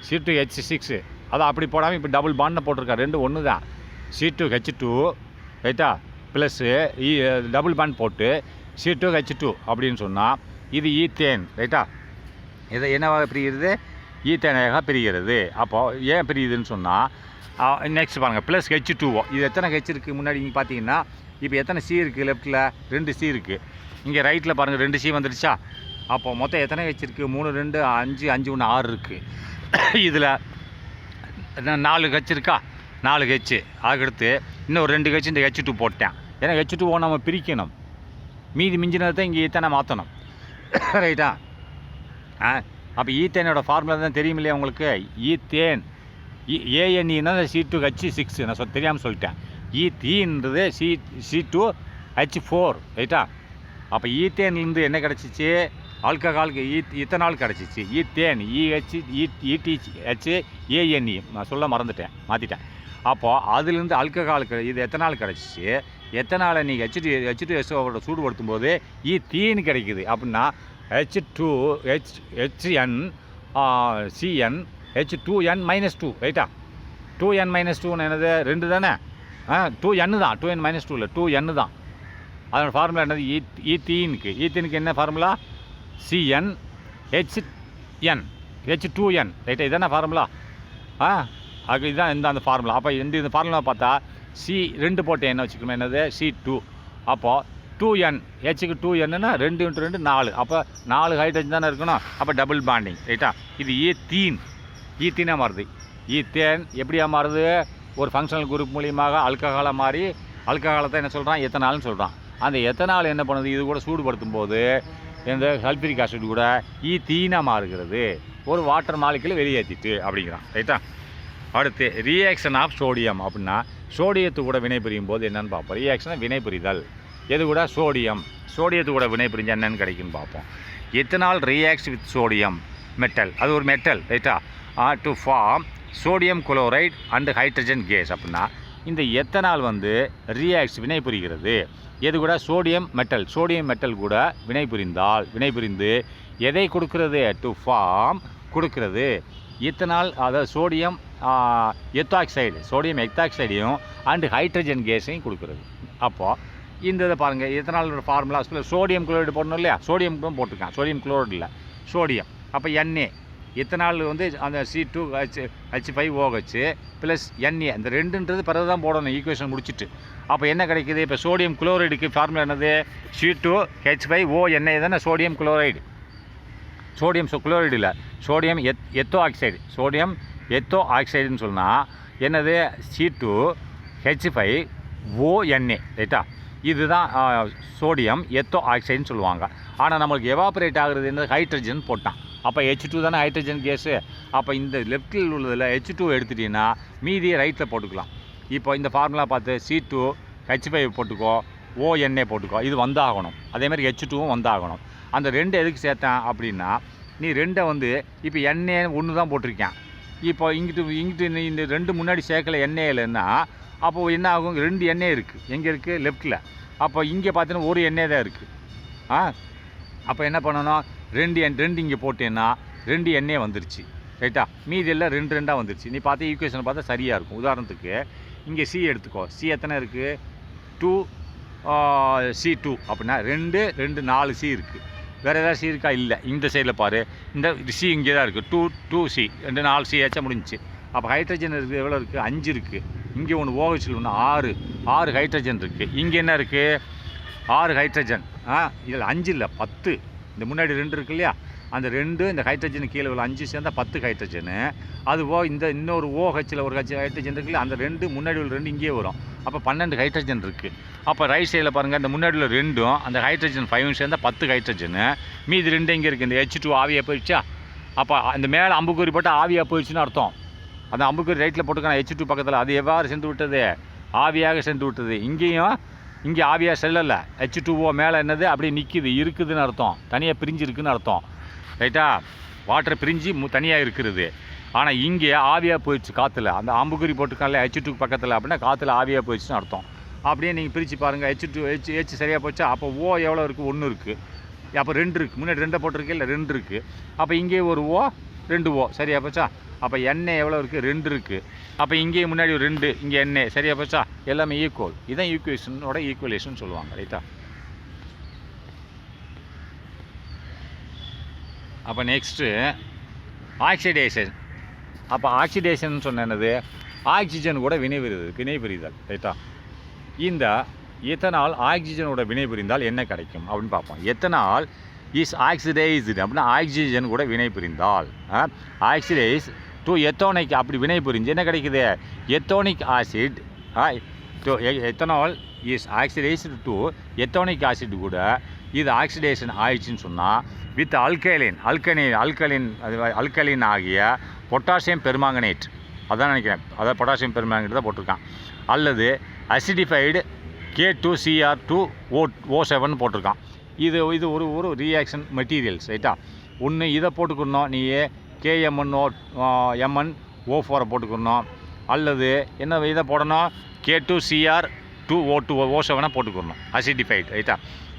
C2H6 அதை அப்படி போடாமல் இப்போ டபுள் பாண்டில் போட்டிருக்கா. ரெண்டு ஒன்று தான். C2H2 ரைட்டா ப்ளஸ்ஸு டபுள் பாண்ட் போட்டு C2H2 அப்படின்னு சொன்னால் இது ஈத்தேன். ரைட்டா? இதை என்னவாக பிரிகிறது? ஈத்தேனாக பிரிகிறது. அப்போது ஏன் பிரியுதுன்னு சொன்னால் நெக்ஸ்ட் பாருங்கள் ப்ளஸ் H2O. இது எத்தனை H இருக்குது முன்னாடி இங்கே பார்த்தீங்கன்னா? இப்போ எத்தனை C இருக்குது? லெஃப்ட்டில் 2 C இருக்குது. இங்கே ரைட்டில் பாருங்கள் 2 C வந்துடுச்சா? அப்போ மொத்தம் எத்தனை H இருக்குது? 3 2 5 5 1 6 இருக்குது. இதில் 4 H இருக்கா? 4 H. அதுக்கடுத்து இன்னும் 2 H இந்த H2 போட்டேன். ஏன்னா H2O நம்ம பிரிக்கணும். மீதி மிஞ்சினதை இங்கே ஈத்தனை மாற்றணும். ரைட்டா? அப்போ ஈத்தேனோட ஃபார்முலா தான் தெரியும் இல்லையா உங்களுக்கு? ஈத்தேன் ANEனா C2H6. நான் தெரியாமல் சொல்லிட்டேன். ஈத்தீன்றது C2H4. ரைட்டா? அப்போ ஈத்தேன்லேருந்து என்ன கிடச்சிச்சு? ஆல்கஹாலுக்கு இத்தனால் கிடச்சிச்சு. ஈத்தேன் ETHANE நான் சொல்ல மாற்றிட்டேன். அப்போது அதுலேருந்து ஆல்கஹாலுக்கு இது எத்தனால் கிடச்சிச்சு. எத்தனால் நீங்கள் H2SO சூடுபடுத்தும் போது ஈத்தீன் கிடைக்குது. அப்படின்னா H2HN CN H2N -2. ரைட்டா? 2N -2 என்னது? 2 தானே. 2N தான். 2N -2 இல்லை, 2N தான். அதோட ஃபார்முலா என்னது? ஈத்தீனுக்கு என்ன ஃபார்முலா? CnHN H2N. ரைட்டா? இதுதானே ஃபார்முலா. அது இதுதான் அந்த ஃபார்முலா. அப்போ இந்த ஃபார்முலா பார்த்தா C2 போட்டு என்ன வச்சுக்கணும்? என்னது? C2. அப்போது 2N Hக்கு 2Nன்னா 2 × 2 4. அப்போ 4 ஹைட்ரஜன் தானே இருக்கணும். அப்போ டபுள் பாண்டிங். ரைட்டா? இது ஈத்தீனாக மாறுது. ஈத்தேன் எப்படியா மாறுது? ஒரு ஃபங்க்ஷனல் குரூப் மூலியமாக ஆல்கஹாலாக மாறி ஆல்கஹாலை தான் என்ன சொல்கிறான்? எத்தனால்னு சொல்கிறான். அந்த எத்தனால் என்ன பண்ணுது? இது கூட சூடுபடுத்தும் போது இந்த சல்ஃபரிக் ஆசிட் கூட ஈத்தீனாக மாறுகிறது. ஒரு வாட்டர் மாலிக்குள்ள வெளியேற்றிட்டு அப்படிங்கிறான். ரைட்டா? அடுத்து ரியாக்ஷன் ஆஃப் சோடியம். அப்படின்னா சோடியத்து கூட வினை புரியும் போது என்னென்னு பார்ப்போம். ரியாக்ஷனாக வினை புரிதல். எது கூட? சோடியத்து கூட வினை புரிஞ்சால் என்னென்னு கிடைக்குன்னு பார்ப்போம். Ethanol reacts with sodium metal. அது ஒரு மெட்டல். ரைட்டா? To form sodium chloride and hydrogen gas. அப்படின்னா இந்த எத்தனால் வந்து ரியாக்ட்ஸ் வினை புரிகிறது. எது கூட? சோடியம் மெட்டல் கூட வினை புரிந்து எதை கொடுக்கிறது? டு ஃபார்ம் கொடுக்கிறது. எத்தனால் அதாவது சோடியம் எத்தாக்சைடையும் அண்டு ஹைட்ரஜன் கேஸையும் கொடுக்குறது. அப்போது இந்த இதை பாருங்கள். எத்தனாலோட ஃபார்முலா சோடியம் குளோரைடு போடணும் இல்லையா? சோடியம் தான் போட்டிருக்கான். சோடியம் குளோரைடு இல்லை, சோடியம். அப்போ Na எத்தனால் வந்து அந்த C2H5OH ப்ளஸ் Na இந்த ரெண்டுன்றது பிறகு தான் போடணும் ஈக்குவேஷன் முடிச்சுட்டு. அப்போ என்ன கிடைக்குது? இப்போ சோடியம் குளோரைடுக்கு ஃபார்முலா என்னது? C2H5ONA தானே சோடியம் குளோரைடு. சோடியம் குளோரைடு இல்லை, சோடியம் எத்தோ ஆக்சைடுன்னு சொன்னால் என்னது? C2H5ONA. ரைட்டா? இதுதான் சோடியம் எத்தோ ஆக்சைடுன்னு சொல்லுவாங்க. ஆனால் நம்மளுக்கு எவாப்ரேட் ஆகுறது என்ன, ஹைட்ரஜன் போட்டான். அப்போ H2 தானே ஹைட்ரஜன் கேஸு. அப்போ இந்த லெஃப்ட்டில் உள்ளதில் H2 எடுத்துட்டீங்கன்னா மீதியை ரைட்டில் போட்டுக்கலாம். இப்போ இந்த ஃபார்முலா பார்த்து C2H5 போட்டுக்கோ, ONA போட்டுக்கோ, இது வந்தாகணும். அதேமாதிரி H2வும் வந்தாகணும். அந்த 2 எதுக்கு சேர்த்தேன் அப்படின்னா, நீ 2 வந்து இப்போ NA 1 தான் போட்டிருக்கேன். இப்போ இங்கிட்டு நீ இந்த 2 முன்னாடி சேர்க்கல NAலன்னா அப்போது என்ன ஆகும், 2 NA இருக்குது. எங்கே இருக்குது, லெஃப்ட்டில். அப்போ இங்கே பார்த்தீங்கன்னா ஒரு NA தான் இருக்குது. அப்போ என்ன பண்ணணும், 2 இங்கே போட்டேன்னா 2 NA வந்துருச்சு. ரைட்டா, மீதி எல்லாம் 2 வந்துருச்சு. நீ பார்த்து ஈக்குவேஷனை பார்த்தா சரியாக இருக்கும். உதாரணத்துக்கு இங்கே C எடுத்துக்கோ. C எத்தனை இருக்குது, 2C2 அப்படின்னா 2 4 C இருக்குது. வேறு ஏதாவது C இருக்கா, இல்லை. இந்த சைடில் பாரு, இந்த C இங்கே தான் இருக்குது. 2C 4 C ஆச்சா முடிஞ்சிச்சு. அப்போ ஹைட்ரஜன் இருக்குது, எவ்வளோ இருக்குது, 5 இருக்குது. இங்கே ஒன்று OHல் ஒன்று 6 ஹைட்ரஜன் இருக்குது. இங்கே என்ன இருக்குது, 6 ஹைட்ரஜன். இதில் 5 இல்லை 10. இந்த முன்னாடி 2 இருக்கு இல்லையா, அந்த 2 இந்த ஹைட்ரஜன் கீழே உள்ள 5 சேர்ந்தால் 10 ஹைட்ரஜனு. அதுவோ இந்த இன்னொரு OHல் ஒரு ஹைட்ரஜன் இருக்குல்ல, அந்த 2 முன்னாடி உள்ள 2 இங்கேயே வரும். அப்போ 12 ஹைட்ரஜன் இருக்குது. அப்போ ரைட் சைடில் பாருங்கள், இந்த முன்னாடி உள்ள 2ம் அந்த ஹைட்ரஜன் 5 சேர்ந்தால் 10 ஹைட்ரஜனு. மீதி 2 இங்கே இருக்குது. இந்த H2 ஆவியாக போயிடுச்சா. அப்போ அந்த மேலே அம்புக்குறி போட்டால் ஆவியாக போயிடுச்சுன்னு அர்த்தம். அந்த அம்புக்குறி ரைட்டில் போட்டுக்கான H2 பக்கத்தில், அது எவ்வாறு சென்று விட்டது, ஆவியாக சென்று விட்டது. இங்கே ஆவியாக செல்லலை. H2O மேலே என்னது அப்படியே நிற்கிது, இருக்குதுன்னு அர்த்தம். தனியாக பிரிஞ்சு இருக்குதுன்னு அர்த்தம். ரைட்டா, வாட்டர் பிரிஞ்சு தனியாக இருக்கிறது. ஆனால் இங்கே ஆவியாக போயிடுச்சு காற்றுல. அந்த அம்புக்குறி போட்டுக்கால H2 பக்கத்தில் அப்படின்னா காற்றுல ஆவியாக போயிடுச்சுன்னு அர்த்தம். அப்படியே நீங்கள் பிரித்து பாருங்கள். H சரியாக போச்சா. அப்போ O எவ்வளோ இருக்குது, 1 இருக்குது. அப்போ 2 இருக்குது. முன்னாடி 2 போட்டிருக்கு இல்லை, 2 இருக்குது. அப்போ இங்கே ஒரு O, 2 O சரியாக போச்சா. அப்போ NA எவ்வளோ இருக்குது, 2 இருக்குது. அப்போ இங்கேயும் முன்னாடி ஒரு 2, இங்கே NA சரியாக போச்சா. எல்லாமே ஈக்குவல். இதுதான் ஈக்குவேஷனோட ஈக்குவலேஷன் சொல்லுவாங்க. ரைட்டா, அப்போ நெக்ஸ்ட்டு ஆக்சிடேஷன். அப்போ ஆக்சிடேஷன் சொன்னது ஆக்சிஜன் கூட வினைபுரிதல். ரைட்டா, இந்த எத்தனால் ஆக்சிஜனோட வினைபுரிந்தால் என்ன கிடைக்கும் அப்படின்னு பார்ப்போம். எத்தனால் இஸ் ஆக்சிடைஸ்டு அப்படின்னா ஆக்சிஜன் கூட வினைபுரிந்தால் ஆக்சிடைஸ் டு எத்தோனிக் அப்படி வினைபுரிஞ்சு என்ன கிடைக்குது, ethanoic acid. Ethanol is oxidised to ethanoic acid கூட இது ஆக்சிடேஷன் ஆயிடுச்சுன்னு சொன்னால் வித் அல்கலின் ஆகிய பொட்டாசியம் பெர்மாங்கனேட், அதான் நினைக்கிறேன், அதான் பொட்டாசியம் பெர்மாங்கனேட் தான் போட்டிருக்கான். அல்லது அசிடிஃபைடு K2Cr2O7 போட்டிருக்கான். இது ஒரு ரியாக்ஷன் மெட்டீரியல்ஸ். ரைட்டா, ஒன்று இதை போட்டுக்கணும், நீ KMnO4 போட்டுக்கணும். அல்லது என்ன இதை போடணும், K2Cr2O7 போட்டுக்கணும், அசிடிஃபைடு. ரைட்டா,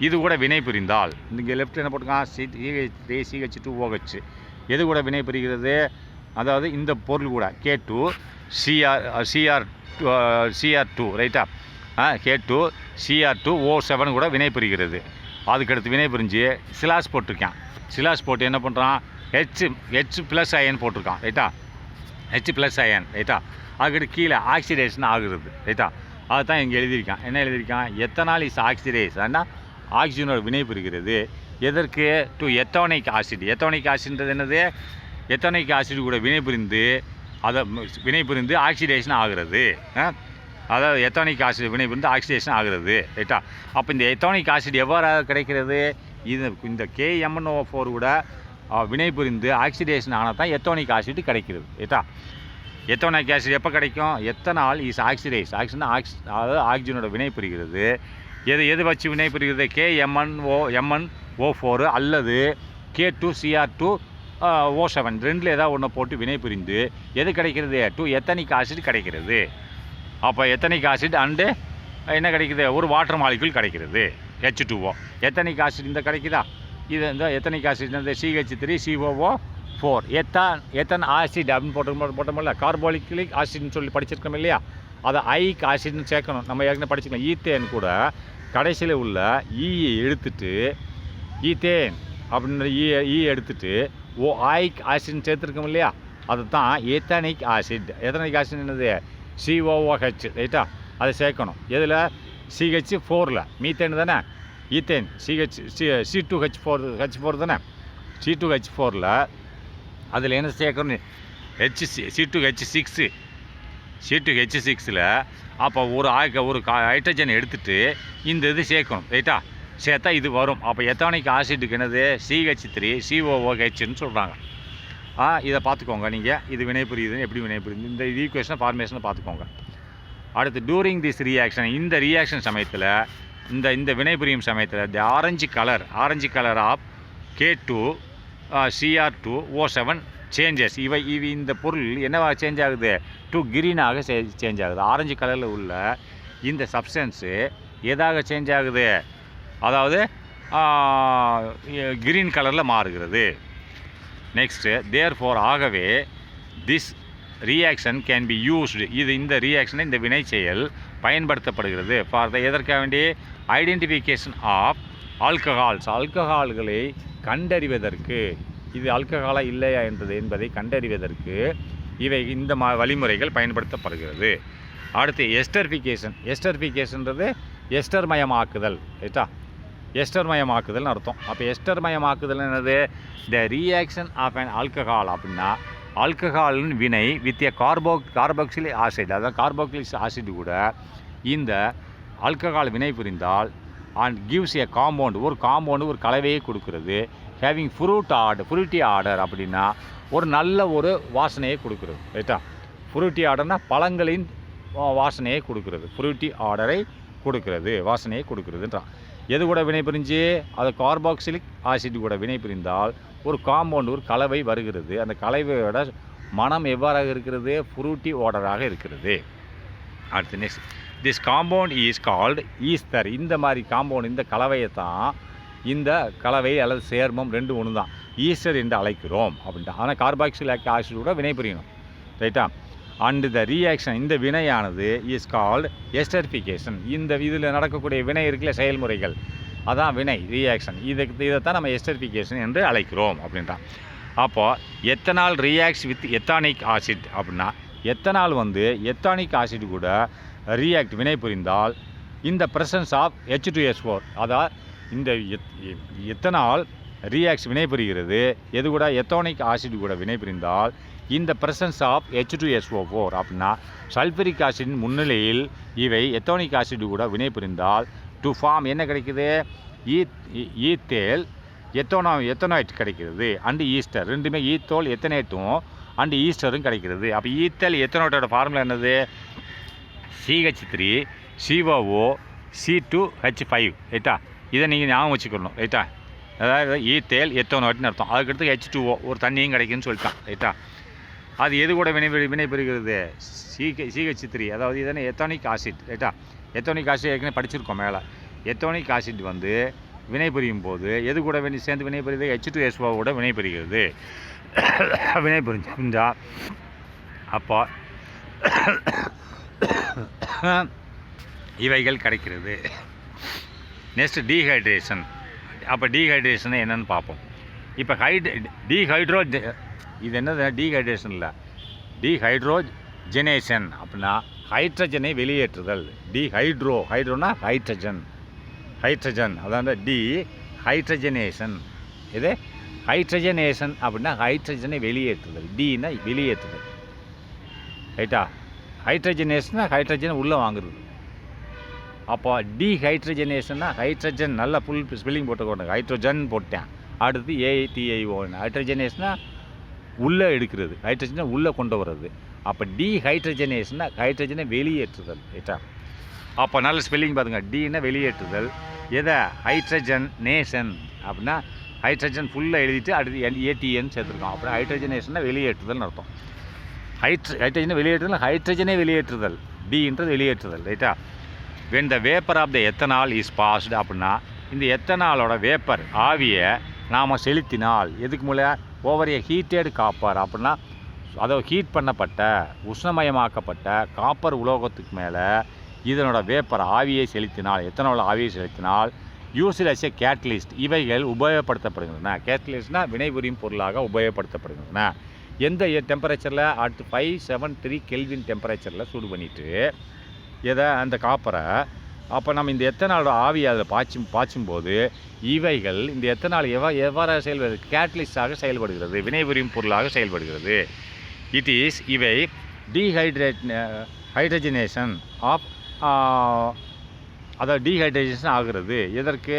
இது கூட வினை புரிந்தால் இங்கே லெஃப்ட் என்ன போட்டுக்கான், CH2OH எது கூட வினை புரிகிறது, அதாவது இந்த பொருள் கூட K2Cr2 ரைட்டா, K2Cr2O7 கூட வினை புரிகிறது. அதுக்கடுத்து வினை புரிஞ்சு சிலாஸ் போட்டிருக்கான். சிலாஸ் போட்டு என்ன பண்ணுறான், H ப்ளஸ் அயன் போட்டிருக்கான். ரைட்டா, H ப்ளஸ் அயன். ரைட்டா, அதுக்கடுத்து கீழே ஆக்சிடேஷன் ஆகுறது. ரைட்டா, அதுதான் இங்கே எழுதியிருக்கான். என்ன எழுதியிருக்கான், எத்தனால் இஸ் ஆக்சிடேஷன்னா ஆக்சிஜனோட வினை புரிகிறது. எதற்கு, டு எத்தோனிக் ஆசிட். எத்தோனிக் ஆசிட்ன்றது என்னது, எத்தோனிக் ஆசிட் கூட வினை புரிந்து ஆக்சிடேஷன் ஆகிறது. அதாவது எத்தோனிக் ஆசிட் வினை புரிந்து ஆக்சிடேஷன் ஆகிறது. ரைட்டா, அப்போ இந்த எத்தோனிக் ஆசிட் எவ்வாறு கிடைக்கிறது, இந்த KMnO4 கூட வினை புரிந்து ஆக்சிடேஷன் ஆனால் தான் எத்தோனிக் ஆசிட் கிடைக்கிறது. ரைட்டா, எத்தோனிக் ஆசிட் எப்போ கிடைக்கும், எத்தனால் இஸ் ஆக்சிடைஸ். அதாவது ஆக்சிஜனோட வினை புரிகிறது. எது வச்சு வினை புரிகிறது, KMnO4 அல்லது K2Cr2O7 ரெண்டில் ஏதாவது ஒன்று போட்டு வினை புரிந்து எது கிடைக்கிறது, எத்தனிக் ஆசிட் கிடைக்கிறது. அப்போ எத்தனிக் ஆசிட் அண்டு என்ன கிடைக்குது, ஒரு வாட்டர் மாலிகுல் கிடைக்கிறது, H2O. எத்தனிக் ஆசிட் இந்த கிடைக்குதா, இது இந்த எத்தனிக் ஆசிட் இந்த CH3COO4 எத்தன் ஆசிட் அப்படின்னு போட்டோம்ல, கார்போலிக் ஆசிட்னு சொல்லி படிச்சிருக்கோம் இல்லையா, அதை ஐக் ஆசிட்னு சேர்க்கணும். நம்ம ஏற்கனவே படிச்சுக்கலாம். ஈத்தேன் கூட கடைசியில் உள்ள ஈயை எடுத்துட்டு, ஈத்தேன் அப்படின்ற எடுத்துட்டு ஐக் ஆசிட்னு சேர்த்துருக்கோம் இல்லையா, அது தான் எத்தனிக் ஆசிட். எத்தனிக் ஆசிட் என்னது, COOH. ரைட்டா, அதை சேர்க்கணும். எதில், CH4ல். மீத்தேன் தானே, ஈத்தேன் C2H4 தானே, C2H4ல் அதில் என்ன சேர்க்கணும், C2H6. C2H6ல் அப்போ ஒரு ஹைட்ரஜன் எடுத்துகிட்டு இந்த இது சேர்க்கணும் ரைட்டா. சேர்த்தா இது வரும். அப்போ எத்தானிக் ஆசிட்டுக்கு என்னது CH3 COOHன்னு சொல்கிறாங்க. இதை பார்த்துக்கோங்க நீங்கள். இது வினைபுரியுதுன்னு எப்படி வினைபுரியுது இந்த ஈக்குவேஷன் ஃபார்மேஷனை பார்த்துக்கோங்க. அடுத்து டூரிங் திஸ் ரியாக்ஷன், இந்த ரியாக்ஷன் சமயத்தில் இந்த வினைபுரியும் சமயத்தில் the orange colour of K2 Cr2O7 changes. இவை இந்த பொருள் என்னவா சேஞ்ச் ஆகுது? டு கிரீனாக சேஞ்ச் ஆகுது. ஆரஞ்சு கலரில் உள்ள இந்த சப்ஸ்டன்ஸு எதாக சேஞ்ச் ஆகுது? அதாவது கிரீன் கலரில் மாறுகிறது. நெக்ஸ்ட்டு தேர்ஃபோர், ஆகவே this reaction can be used, இந்த ரியாக்ஷனை இந்த வினை செயல் பயன்படுத்தப்படுகிறது ஃபார் எதற்காக வேண்டி ஐடென்டிஃபிகேஷன் ஆஃப் ஆல்கஹால்களை கண்டறிவதற்கு. இது ஆல்கஹாலா இல்லையா என்பதை கண்டறிவதற்கு இவை இந்த வழிமுறைகள் பயன்படுத்தப்படுகிறது. அடுத்து எஸ்டர்ஃபிகேஷன்றது எஸ்டர்மயமாக்குதல் ரைட்டா. எஸ்டர்மயமாக்குதல்னு அர்த்தம். அப்போ எஸ்டர்மயமாக்குதல் என்னது? The reaction of an alcohol அப்படின்னா ஆல்கஹாலின் வினை வித் ஏ கார்பாக்சிலிக் ஆசிட், அதாவது கார்பாக்சிலிக் ஆசிட் கூட இந்த ஆல்கஹால் வினை புரிந்தால் அண்ட் கிவ்ஸ் ஏ காம்பவுண்ட், ஒரு கலவையை கொடுக்கிறது. ஹேவிங் ஃப்ரூட்டி ஆர்டர் அப்படின்னா ஒரு நல்ல ஒரு வாசனையை கொடுக்குறது ரைட்டா. ஃப்ரூட்டி ஆர்டர்னா பழங்களின் வாசனையை கொடுக்கிறது. ஃப்ரூட்டி ஆர்டரை கொடுக்கிறது, வாசனையை கொடுக்குறதுன்றான். எது கூட வினை புரிஞ்சு? அது கார்பாக்சிலிக் ஆசிட் கூட வினை புரிந்தால் ஒரு காம்பவுண்ட், ஒரு கலவை வருகிறது. அந்த கலவையோட மனம் எவ்வாறாக இருக்கிறது? ஃப்ரூட்டி ஆர்டராக இருக்கிறது. அடுத்து next, this compound is called Easter. இந்த மாதிரி காம்பவுண்ட், இந்த கலவையை தான், இந்த கலவை அல்லது சேர்மம் ரெண்டு ஒன்று தான், ஈஸ்டர் என்று அழைக்கிறோம் அப்படின்ட்டு. ஆனால் கார்பாக்சிலிக் ஆசிட் கூட வினை புரியணும் ரைட்டா. அண்ட் த ரியாக்ஷன், இந்த வினையானது இஸ் கால்டு எஸ்டர்ஃபிகேஷன். இதில் நடக்கக்கூடிய வினை இருக்குல்ல, செயல்முறைகள், அதான் வினை ரியாக்ஷன். இதைத்தான் நம்ம எஸ்டர்ஃபிகேஷன் என்று அழைக்கிறோம் அப்படின்றான். அப்போது எத்தனால் ரியாக்ட்ஸ் வித் எத்தானிக் ஆசிட் அப்படின்னா எத்தனால் எத்தானிக் ஆசிட் கூட ரியாக்ட் வினை புரிந்தால் இந்த ப்ரெசன்ஸ் ஆஃப் H2SO4, அதாவது இந்த எத்தனால் ரியாக்ட்ஸ் வினை புரிகிறது எது கூட? எத்தானிக் ஆசிட் கூட வினை புரிந்தால் இந்த ப்ரெசன்ஸ் ஆஃப் H2SO4 அப்படின்னா சல்ஃபரிக் ஆசிடின் முன்னிலையில் இவை எத்தானிக் ஆசிட் கூட வினை புரிந்தால் டு ஃபார்ம் என்ன கிடைக்குது? ஈத்தேல் எத்தனாய்ட் கிடைக்கிறது. அண்டு ஈஸ்டர், ரெண்டுமே ஈத்தோல் எத்தனேட்டும் அண்டு ஈஸ்டரும் கிடைக்கிறது. அப்போ ஈத்தேல் எத்தனாய்ட்டோட ஃபார்முலா என்னது? CH3 COO C2H5 ரைட்டா. இதை நீங்கள் ஞாபகம் வச்சுக்கணும் ரைட்டா. அதாவது ஈத்தேல் எத்தனாய்ட்னு அர்த்தம். அதுக்கடுத்து H2O, ஒரு தண்ணியும் கிடைக்குன்னு சொல்லிட்டான் ரைட்டா. அது எது கூட வினை பெறுகிறது? CH3, அதாவது இதனை எத்தானிக் ஆசிட் ரைட்டா. எத்தானிக் ஆசிட் ஏற்கனவே படிச்சிருக்கோம் மேலே. எத்தானிக் ஆசிட் வினை புரியும் போது எது கூட சேர்ந்து வினை புரியுது? H2SO கூட வினை புரிகிறது. வினை புரிஞ்சா அப்போ இவைகள் கிடைக்கிறது. Next dehydration. அப்போ டீஹைட்ரேஷன் என்னன்னு பார்ப்போம். இப்போ இது என்னது? டீஹைட்ரேஷன் இல்லை, டீஹைட்ரோஜெனேஷன் அப்படின்னா ஹைட்ரஜனை வெளியேற்றுதல். ஹைட்ரோனா ஹைட்ரஜன் அதாவது ஹைட்ரஜனேஷன். இது ஹைட்ரஜனேஷன் அப்படின்னா ஹைட்ரஜனை வெளியேற்றுதல். டீனா வெளியேற்றுதல் ரைட்டா. ஹைட்ரஜனேஷன்னா ஹைட்ரஜனை உள்ளே வாங்குறது. அப்போ டீஹைட்ரஜனேஷன்னா ஹைட்ரஜன், நல்லா ஃபுல் ஸ்பெல்லிங் போட்டுக்கோங்க. ஹைட்ரோஜன் போட்டேன். அடுத்து AITIO. ஹைட்ரஜனேஷனா உள்ளே எடுக்கிறது, ஹைட்ரஜனை உள்ளே கொண்டு வர்றது. அப்போ டீஹைட்ரஜனேஷன்னா ஹைட்ரஜனை வெளியேற்றுதல் ரைட்டா. அப்போ நல்ல ஸ்பெல்லிங் பார்த்துங்க. டீனா வெளியேற்றுதல். எதை? ஹைட்ரஜனேஷன் அப்படின்னா ஹைட்ரஜன் ஃபுல்லாக எழுதிட்டு அடுத்து ATN சேர்த்துருக்கோம். அப்புறம் ஹைட்ரஜனேஷன்னா வெளியேற்றுதல்னு அர்த்தம். ஹைட்ரஜனை வெளியேற்றுதல், ஹைட்ரஜனை வெளியேற்றுதல், டீன்றது வெளியேற்றுதல் ரைட்டா. When the vapour of the ethanol is passed அப்படின்னா இந்த எத்தனாலோட வேப்பர் ஆவியை நாம் செலுத்தினால் எதுக்கு மூல? ஓவர் ஏ ஹீட்டட் காப்பர் அப்படின்னா அதை ஹீட் பண்ணப்பட்ட உஷ்ணமயமாக்கப்பட்ட காப்பர் உலோகத்துக்கு மேலே இதனோட வேப்பர் ஆவியை செலுத்தினால், எத்தனால ஆவியை செலுத்தினால் யூஸ்ட் அஸ் ஏ கேட்டலிஸ்ட். இவைகள் உபயோகப்படுத்தப்படுகின்றன. கேட்டலிஸ்ட்னால் வினைபுரியும் பொருளாக உபயோகப்படுத்தப்படுகின்றன. எந்த டெம்பரேச்சரில்? அடுத்து 573 கெல்வின் டெம்பரேச்சரில் சூடு பண்ணிவிட்டு எதை? அந்த காப்பரை. அப்போ நம்ம இந்த எத்தனாலோட ஆவியை அதில் பாய்ச்சும்போது இவைகள் இந்த எத்தனால் எவ்வாறு செயல்படுகிறது? கேட்டலிஸ்டாக செயல்படுகிறது, வினைபுரியும் பொருளாக செயல்படுகிறது. இவை ஹைட்ரஜனேஷன் ஆஃப் அதாவது டீஹைட்ரேஷன் ஆகிறது. இதற்கு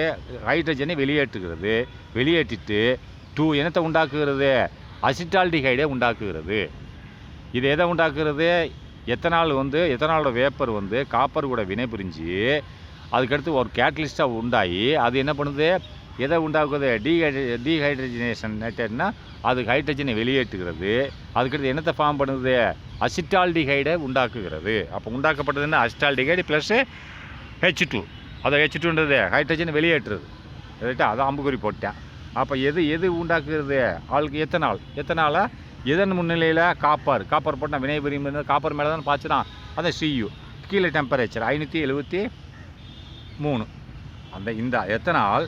ஹைட்ரஜனை வெளியேற்றிட்டு என்னத்தை உண்டாக்குகிறது? அசிட்டால்டிஹைடை உண்டாக்குகிறது. இது எதை உண்டாக்குறது? எத்தனாலோட வேப்பர் காப்பர் கூட வினை புரிஞ்சு அதுக்கடுத்து ஒரு கேட்டலிஸ்ட்டாக உண்டாகி அது என்ன பண்ணுது? எதை உண்டாக்குது? டீஹைட்ரஜனேஷன்னா அது ஹைட்ரஜனை வெளியேற்றுகிறது. அதுக்கடுத்து என்னத்தை ஃபார்ம் பண்ணுது? அசிட்டால்டிஹைடை உண்டாக்குகிறது. அப்போ உண்டாக்கப்பட்டதுன்னா அசிட்டால்டிஹைடு ப்ளஸ் H2. அதை H2ன்றது ஹைட்ரஜனை வெளியேற்றுறது. ரைட்டா? அதை அம்புக்குறி போட்டேன். அப்போ எது உண்டாக்குறது? ஆளுக்கு எத்தனால் இதன் முன்னிலையில் காப்பர் போட்டால் வினை புரியும். காப்பர் மேலே தான் பாய்ச்சிடான். அதை Cu கீழே டெம்பரேச்சர் 573. இந்த எத்தனால்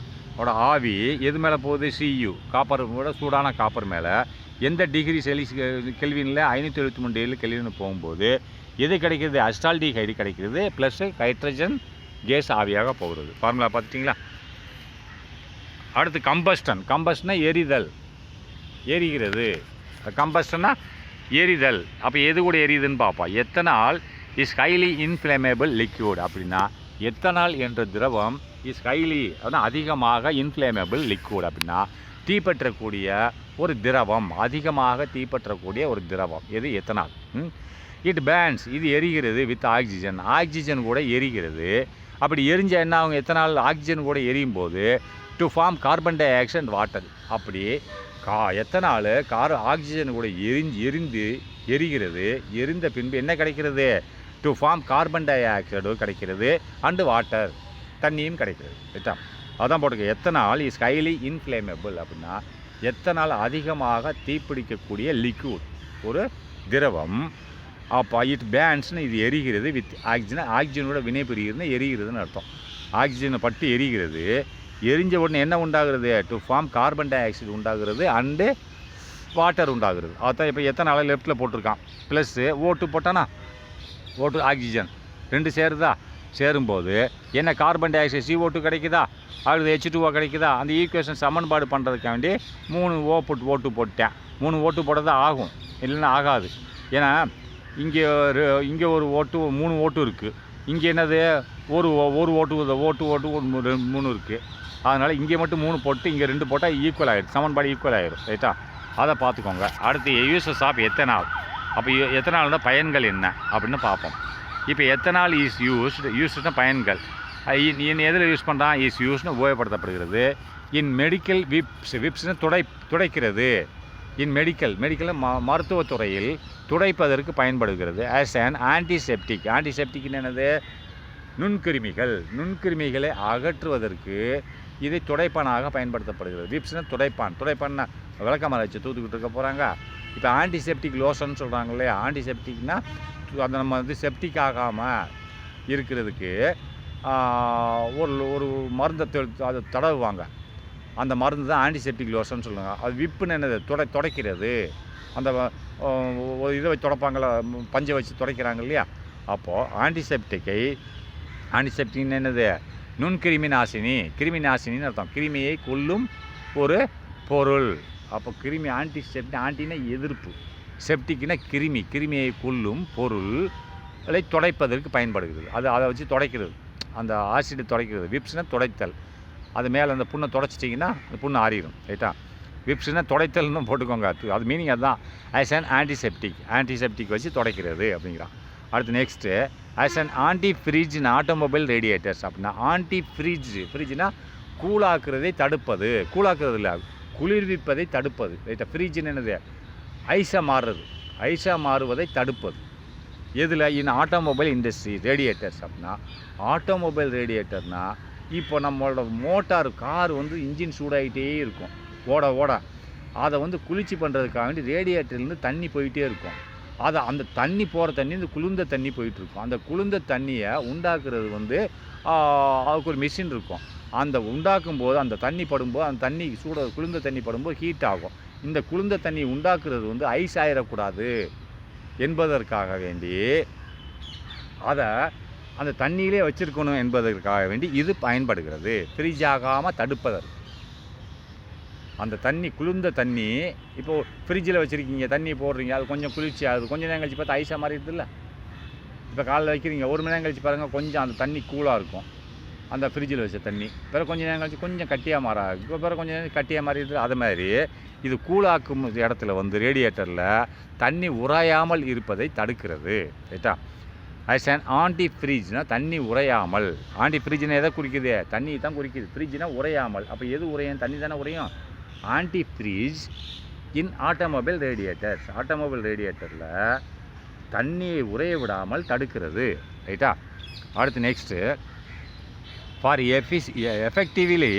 ஆவி எது மேலே போகுது? Cu காப்பர் விட சூடான காப்பர் மேலே எந்த டிகிரி கெல்வினில் 573 கெல்வின் போகும்போது எது கிடைக்கிறது? அசிட்டால்டிஹைடு கிடைக்கிறது ப்ளஸ் ஹைட்ரஜன் கேஸ் ஆவியாக போகிறது. ஃபார்முலா பார்த்துட்டிங்களா? அடுத்து கம்பஸ்டன்னா எரிகிறது. கம்பஸ்டன்னா எரிதல். அப்போ எது கூட எரியுதுன்னு பார்ப்போம். Ethanol is highly inflammable liquid. அப்படின்னா எத்தனால் என்ற திரவம் இஸ் ஹைலி அதிகமாக இன்ஃப்ளேமேபிள் லிக்யூட். அப்படின்னா தீப்பற்றக்கூடிய ஒரு திரவம், அதிகமாக தீப்பற்றக்கூடிய ஒரு திரவம் எது? எத்தனால். இட் பேர்ன்ஸ் இது எரிகிறது வித் ஆக்சிஜன் கூட எரிகிறது. அப்படி எரிஞ்சால் என்ன ஆகும்? எத்தனால் ஆக்சிஜன் கூட எரியும் போது to form carbon dioxide water. அப்படி எத்தனால் ஆக்சிஜன் கூட எரிகிறது. எரிந்த பின்பு என்ன கிடைக்கிறது? To form carbon dioxide கிடைக்கிறது அண்டு வாட்டர் தண்ணியும் கிடைக்கிறது. ரைட்டா? அதான் போட்டுக்க. Ethanol is highly inflammable. அப்படின்னா எத்தனால் அதிகமாக தீப்பிடிக்கக்கூடிய லிக்யூட், ஒரு திரவம். அப்போ இட் பேர்ன்ஸ்னு இது எரிகிறது வித் ஆக்சிஜனோட வினை புரிகிறதுன்னு எரிகிறதுன்னு அர்த்தம். ஆக்சிஜனை பட்டு எரிகிறது. எரிஞ்ச உடனே என்ன உண்டாகிறது? To form carbon dioxide உண்டாகிறது அண்டு வாட்டர் உண்டாகிறது. அதுதான் இப்போ எத்தனால் லெஃப்ட்டில் போட்டிருக்கான். ப்ளஸ்ஸு O2 போட்டானா? O2 oxygen 2 சேருதா? சேரும்போது என்ன? கார்பன் டை ஆக்சைடு CO2 கிடைக்குதா? அடுத்து H2O கிடைக்குதா? அந்த ஈக்குவேஷன் சமன்பாடு பண்ணுறதுக்காண்டி 3 O2 போட்டேன். 3 O2 போட்டால் தான் ஆகும், இல்லைன்னா ஆகாது. ஏன்னா இங்கே ஒரு O2 3 O2 இருக்குது. இங்கே என்னது? ஒரு O2 3 இருக்குது. அதனால் இங்கே மட்டும் 3 போட்டு இங்கே 2 போட்டால் ஈக்குவல் ஆகிடும், சமன்பாடு ஈக்குவல் ஆகிடும். ரைட்டா? அதை பார்த்துக்கோங்க. அடுத்து யூசஸ் ஆஃப் எத்தனால். அப்போ எத்தனாலோட பயன்கள் என்ன அப்படின்னு பார்ப்போம். இப்போ எத்தனால் இஸ் யூஸ்டுனா பயன்கள். எதில் யூஸ் பண்ணுறான்? இஸ் யூஸ்னு உபயோகப்படுத்தப்படுகிறது. இன் மெடிக்கல் விப்ஸ்னு துடைக்கிறது. இன் மெடிக்கல் மருத்துவத்துறையில் துடைப்பதற்கு பயன்படுகிறது. ஆஸ் அன் ஆன்டிசெப்டிக்னு என்னது? நுண்கிருமிகளை அகற்றுவதற்கு இதை துடைப்பானாக பயன்படுத்தப்படுகிறது. விப்ஸ்னு துடைப்பான்னா விளக்கமாக வச்சு தூத்துக்கிட்டு இருக்க போகிறாங்க. இப்போ ஆன்டிசெப்டிக் லோஷன் சொல்கிறாங்க இல்லையா? ஆன்டிசெப்டிக்னா அந்த நம்ம செப்டிக் ஆகாமல் இருக்கிறதுக்கு ஒரு மருந்தை அதை தடவுவாங்க. அந்த மருந்து தான் ஆன்டிசெப்டிக் லோஷன் சொல்லுவாங்க. அது விப்புன்னு என்னது? துடைக்கிறது. அந்த இதை வச்சு துடைப்பாங்களா? பஞ்சை வச்சு துடைக்கிறாங்க இல்லையா? அப்போது ஆன்டிசெப்டிக்னு என்னது? கிருமி நாசினின்னு அர்த்தம். கிருமியை கொல்லும் ஒரு பொருள். அப்போ கிருமி ஆன்டினா எதிர்ப்பு, செப்டிக்னா கிருமியை கொல்லும் பொருளை துடைப்பதற்கு பயன்படுகிறது. அதை வச்சு துடைக்கிறது, அந்த ஆசிடை துடைக்கிறது. விப்ஸ்னா துடைத்தல். அது மேலே அந்த புண்ணை துடைச்சிட்டிங்கன்னா அந்த புண்ணு ஆறிடும். ரைட்டா? விப்ஸ்னா துடைத்தல்னு போட்டுக்கோங்க. அது மீனிங் அதுதான். ஆஸ் அன் ஆன்டிசெப்டிக் வச்சு துடைக்கிறது அப்படிங்கிறான். அடுத்து next as an antifreeze in automobile radiators. அப்படின்னா ஃப்ரிட்ஜ்னா கூலாக்குறதை தடுப்பது. கூலாக்குறது இல்லை, குளிர்விப்பதை தடுப்பது. ரைட்டா? ஃப்ரிட்ஜ்னு என்னது? ஐஸாக மாறுவதை தடுப்பது. எதில்? இன் ஆட்டோமொபைல் இண்டஸ்ட்ரி ரேடியேட்டர்ஸ். அப்படின்னா ஆட்டோமொபைல் ரேடியேட்டர்னால் இப்போ நம்மளோட மோட்டார் கார் இன்ஜின் சூடாகிட்டே இருக்கும், ஓட அதை குளிர்ச்சி பண்ணுறதுக்காக வேண்டி ரேடியேட்டர்லேருந்து தண்ணி போயிட்டே இருக்கும். அந்த தண்ணி போகிற தண்ணி இந்த குளிர்ந்த தண்ணி போயிட்டுருக்கும். அந்த குளிர்ந்த தண்ணியை உண்டாக்குறது அதுக்கு ஒரு மிஷின் இருக்கும். அந்த உண்டாக்கும் போது அந்த தண்ணி படும்போது அந்த தண்ணி குளிர்ந்த தண்ணி படும்போது ஹீட் ஆகும். இந்த குளிர்ந்த தண்ணி உண்டாக்குறது ஐஸ் ஆயிடக்கூடாது என்பதற்காக வேண்டி அதை அந்த தண்ணியிலே வச்சுருக்கணும் என்பதற்காக வேண்டி இது பயன்படுகிறது. ஃப்ரிட்ஜ் ஆகாமல் தடுப்பதற்கு. அந்த தண்ணி குளிர்ந்த தண்ணி இப்போது ஃப்ரிட்ஜில் வச்சுருக்கீங்க, தண்ணி போடுறீங்க, அது கொஞ்சம் குளிர்ச்சி ஆகுது, கொஞ்சம் நேரம் கழிச்சு பார்த்தா ஐஸாக மாறிடுது இல்லை? இப்போ காலைல வைக்கிறீங்க, 1 மணி நேரம் கழிச்சு பாருங்கள், கொஞ்சம் அந்த தண்ணி கூலாக இருக்கும், அந்த ஃப்ரிட்ஜில் வச்ச தண்ணி. பிறகு கொஞ்சம் நேரம் கழிச்சு கொஞ்சம் கட்டியாக மாற இப்போ பிறகு கொஞ்சம் நேரம் கட்டியாக மாறிடுது. அது மாதிரி இது கூலாக்கும் இடத்துல வந்து ரேடியேட்டரில் தண்ணி உறையாமல் இருப்பதை தடுக்கிறது. ரைட்டா? ஆஸ் அன் ஆன்டி ஃப்ரிட்ஜ்னா தண்ணி உறையாமல். ஆன்டி ஃப்ரிட்ஜ்னா எதை குறிக்குது? தண்ணி தான் குறிக்குது. ஃப்ரிட்ஜ்னா உறையாமல். அப்போ எது உறையும்? தண்ணி தானே உறையும். Antifreeze in automobile radiators. Automobile ரேடியேட்டரில் தண்ணியை உறைய விடாமல் தடுக்கிறது. ரைட்டா? அடுத்து next, for effectively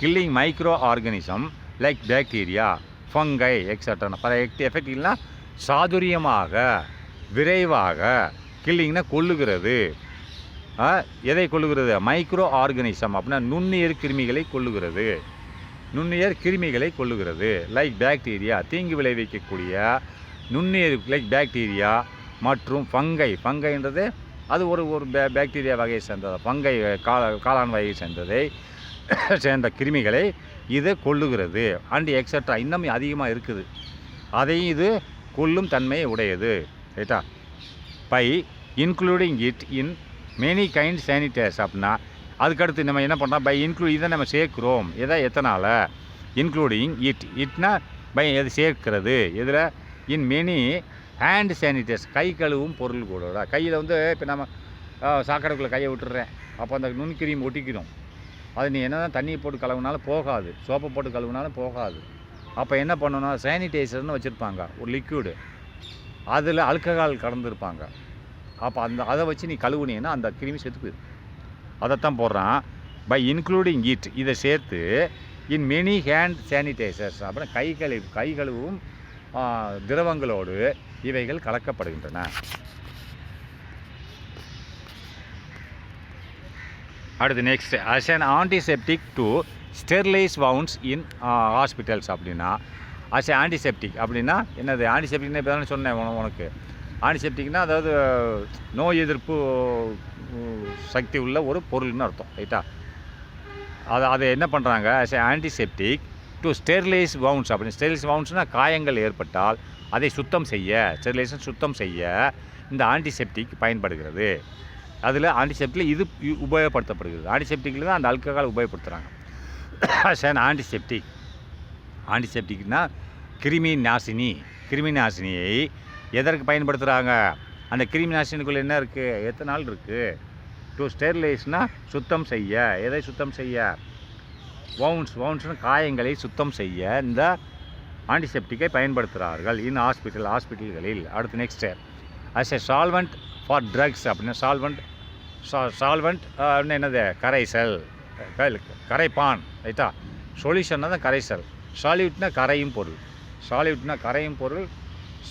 killing micro organism like bacteria, fungi extra. For எஃபெக்டிவ்னா சாதுரியமாக, விரைவாக, கில்லிங்னா கொல்லுகிறது. எதை கொல்லுகிறது? மைக்ரோ ஆர்கானிசம் அப்படின்னா நுண்ணுயிர் கிருமிகளை கொல்லுகிறது. நுண்ணுயிர் கிருமிகளை கொல்லுகிறது. லைக் பாக்டீரியா, தீங்கு விளைவிக்கக்கூடிய நுண்ணுயிர் லைக் பாக்டீரியா மற்றும் ஃபங்கைன்றது அது ஒரு பாக்டீரியா வகையை சேர்ந்தது. ஃபங்கை காளான் வகையை சேர்ந்த கிருமிகளை இது கொல்லுகிறது. அண்ட் எக்ஸட்ரா இன்னும் அதிகமாக இருக்குது. அதையும் இது கொல்லும் தன்மையை உடையது. ரைட்டா? By including it in many kind sanitisers அப்படின்னா அதுக்கடுத்து நம்ம என்ன பண்ணுறோம்? பை இதை நம்ம சேர்க்குறோம். எத்தனால்? இன்க்ளூடிங் இட்னா பை எது சேர்க்கிறது? இதில் இன் மெனி ஹேண்ட் சானிடைசர்ஸ், கை கழுவும் பொருள் கூட. கையில் வந்து இப்போ நம்ம சாக்கடைக்குள்ளே கையை விட்டுறேன், அப்போ அந்த நுண்கிருமி ஒட்டிக்கணும். அது நீ என்ன தான் தண்ணியை போட்டு கழுவுனாலும் போகாது, சோப்பை போட்டு கழுவுனாலும் போகாது. அப்போ என்ன பண்ணணும்னா சானிடைசர்னு வச்சுருப்பாங்க, ஒரு லிக்யூடு, அதில் ஆல்கஹால் கலந்துருப்பாங்க. அப்போ அதை வச்சு நீ கழுவுனீங்கன்னா அந்த கிருமி செத்து போயிடும். அதைத்தான் போடுறான். பை இன்க்ளூடிங் இட், இதை சேர்த்து இன் மெனி ஹேண்ட் சானிடைசர்ஸ் அப்படின்னா கை கழுவும் திரவங்களோடு இவைகள் கலக்கப்படுகின்றன. அடுத்து next, as an antiseptic to sterilise wounds in hospitals அப்படின்னா அஸ் ஆன்டிசெப்டிக் அப்படின்னா என்னது? ஆன்டிசெப்டிக்னா இப்போ தானே சொன்னேன் உனக்கு. ஆன்டிசெப்டிக்னா அதாவது நோய் எதிர்ப்பு சக்தி உள்ள ஒரு பொருள்னு அர்த்தம். ரைட்டா? அதை என்ன பண்ணுறாங்க? அஸ் ஆன்டிசெப்டிக் டு ஸ்டெர்லைஸ் வவுண்ட்ஸ் அப்படின்னு. ஸ்டெர்லைஸ் வவுண்ட்ஸ்னால் காயங்கள் ஏற்பட்டால் அதை சுத்தம் செய்ய, ஸ்டெர்லைசேஷன் சுத்தம் செய்ய இந்த ஆன்டிசெப்டிக் பயன்படுகிறது. அதில் ஆன்டிசெப்டிக்கில் இது உபயோகப்படுத்தப்படுகிறது. ஆன்டிசெப்டிக்கில் தான் அந்த ஆல்கஹால் உபயோகப்படுத்துகிறாங்க. சார் ஆன்டிசெப்டிக்னா கிருமி நாசினியை எதற்கு பயன்படுத்துகிறாங்க? அந்த கிருமி நாசினிக்குள்ளே என்ன இருக்குது? எத்தனால் இருக்குது. டு ஸ்டெர்லைஸ்னால் சுத்தம் செய்ய. எதை சுத்தம் செய்ய? வவுண்ட்ஸ்னு காயங்களை சுத்தம் செய்ய இந்த ஆன்டிசெப்டிக்கை பயன்படுத்துகிறார்கள் இன் ஹாஸ்பிட்டல்களில். அடுத்து next, as a solvent for drugs அப்படின்னா சால்வெண்ட் என்னது? கரைப்பான். ரைட்டா? சொல்யூஷன்னா தான் கரைசல். சால்யூட்னா கரையும் பொருள்.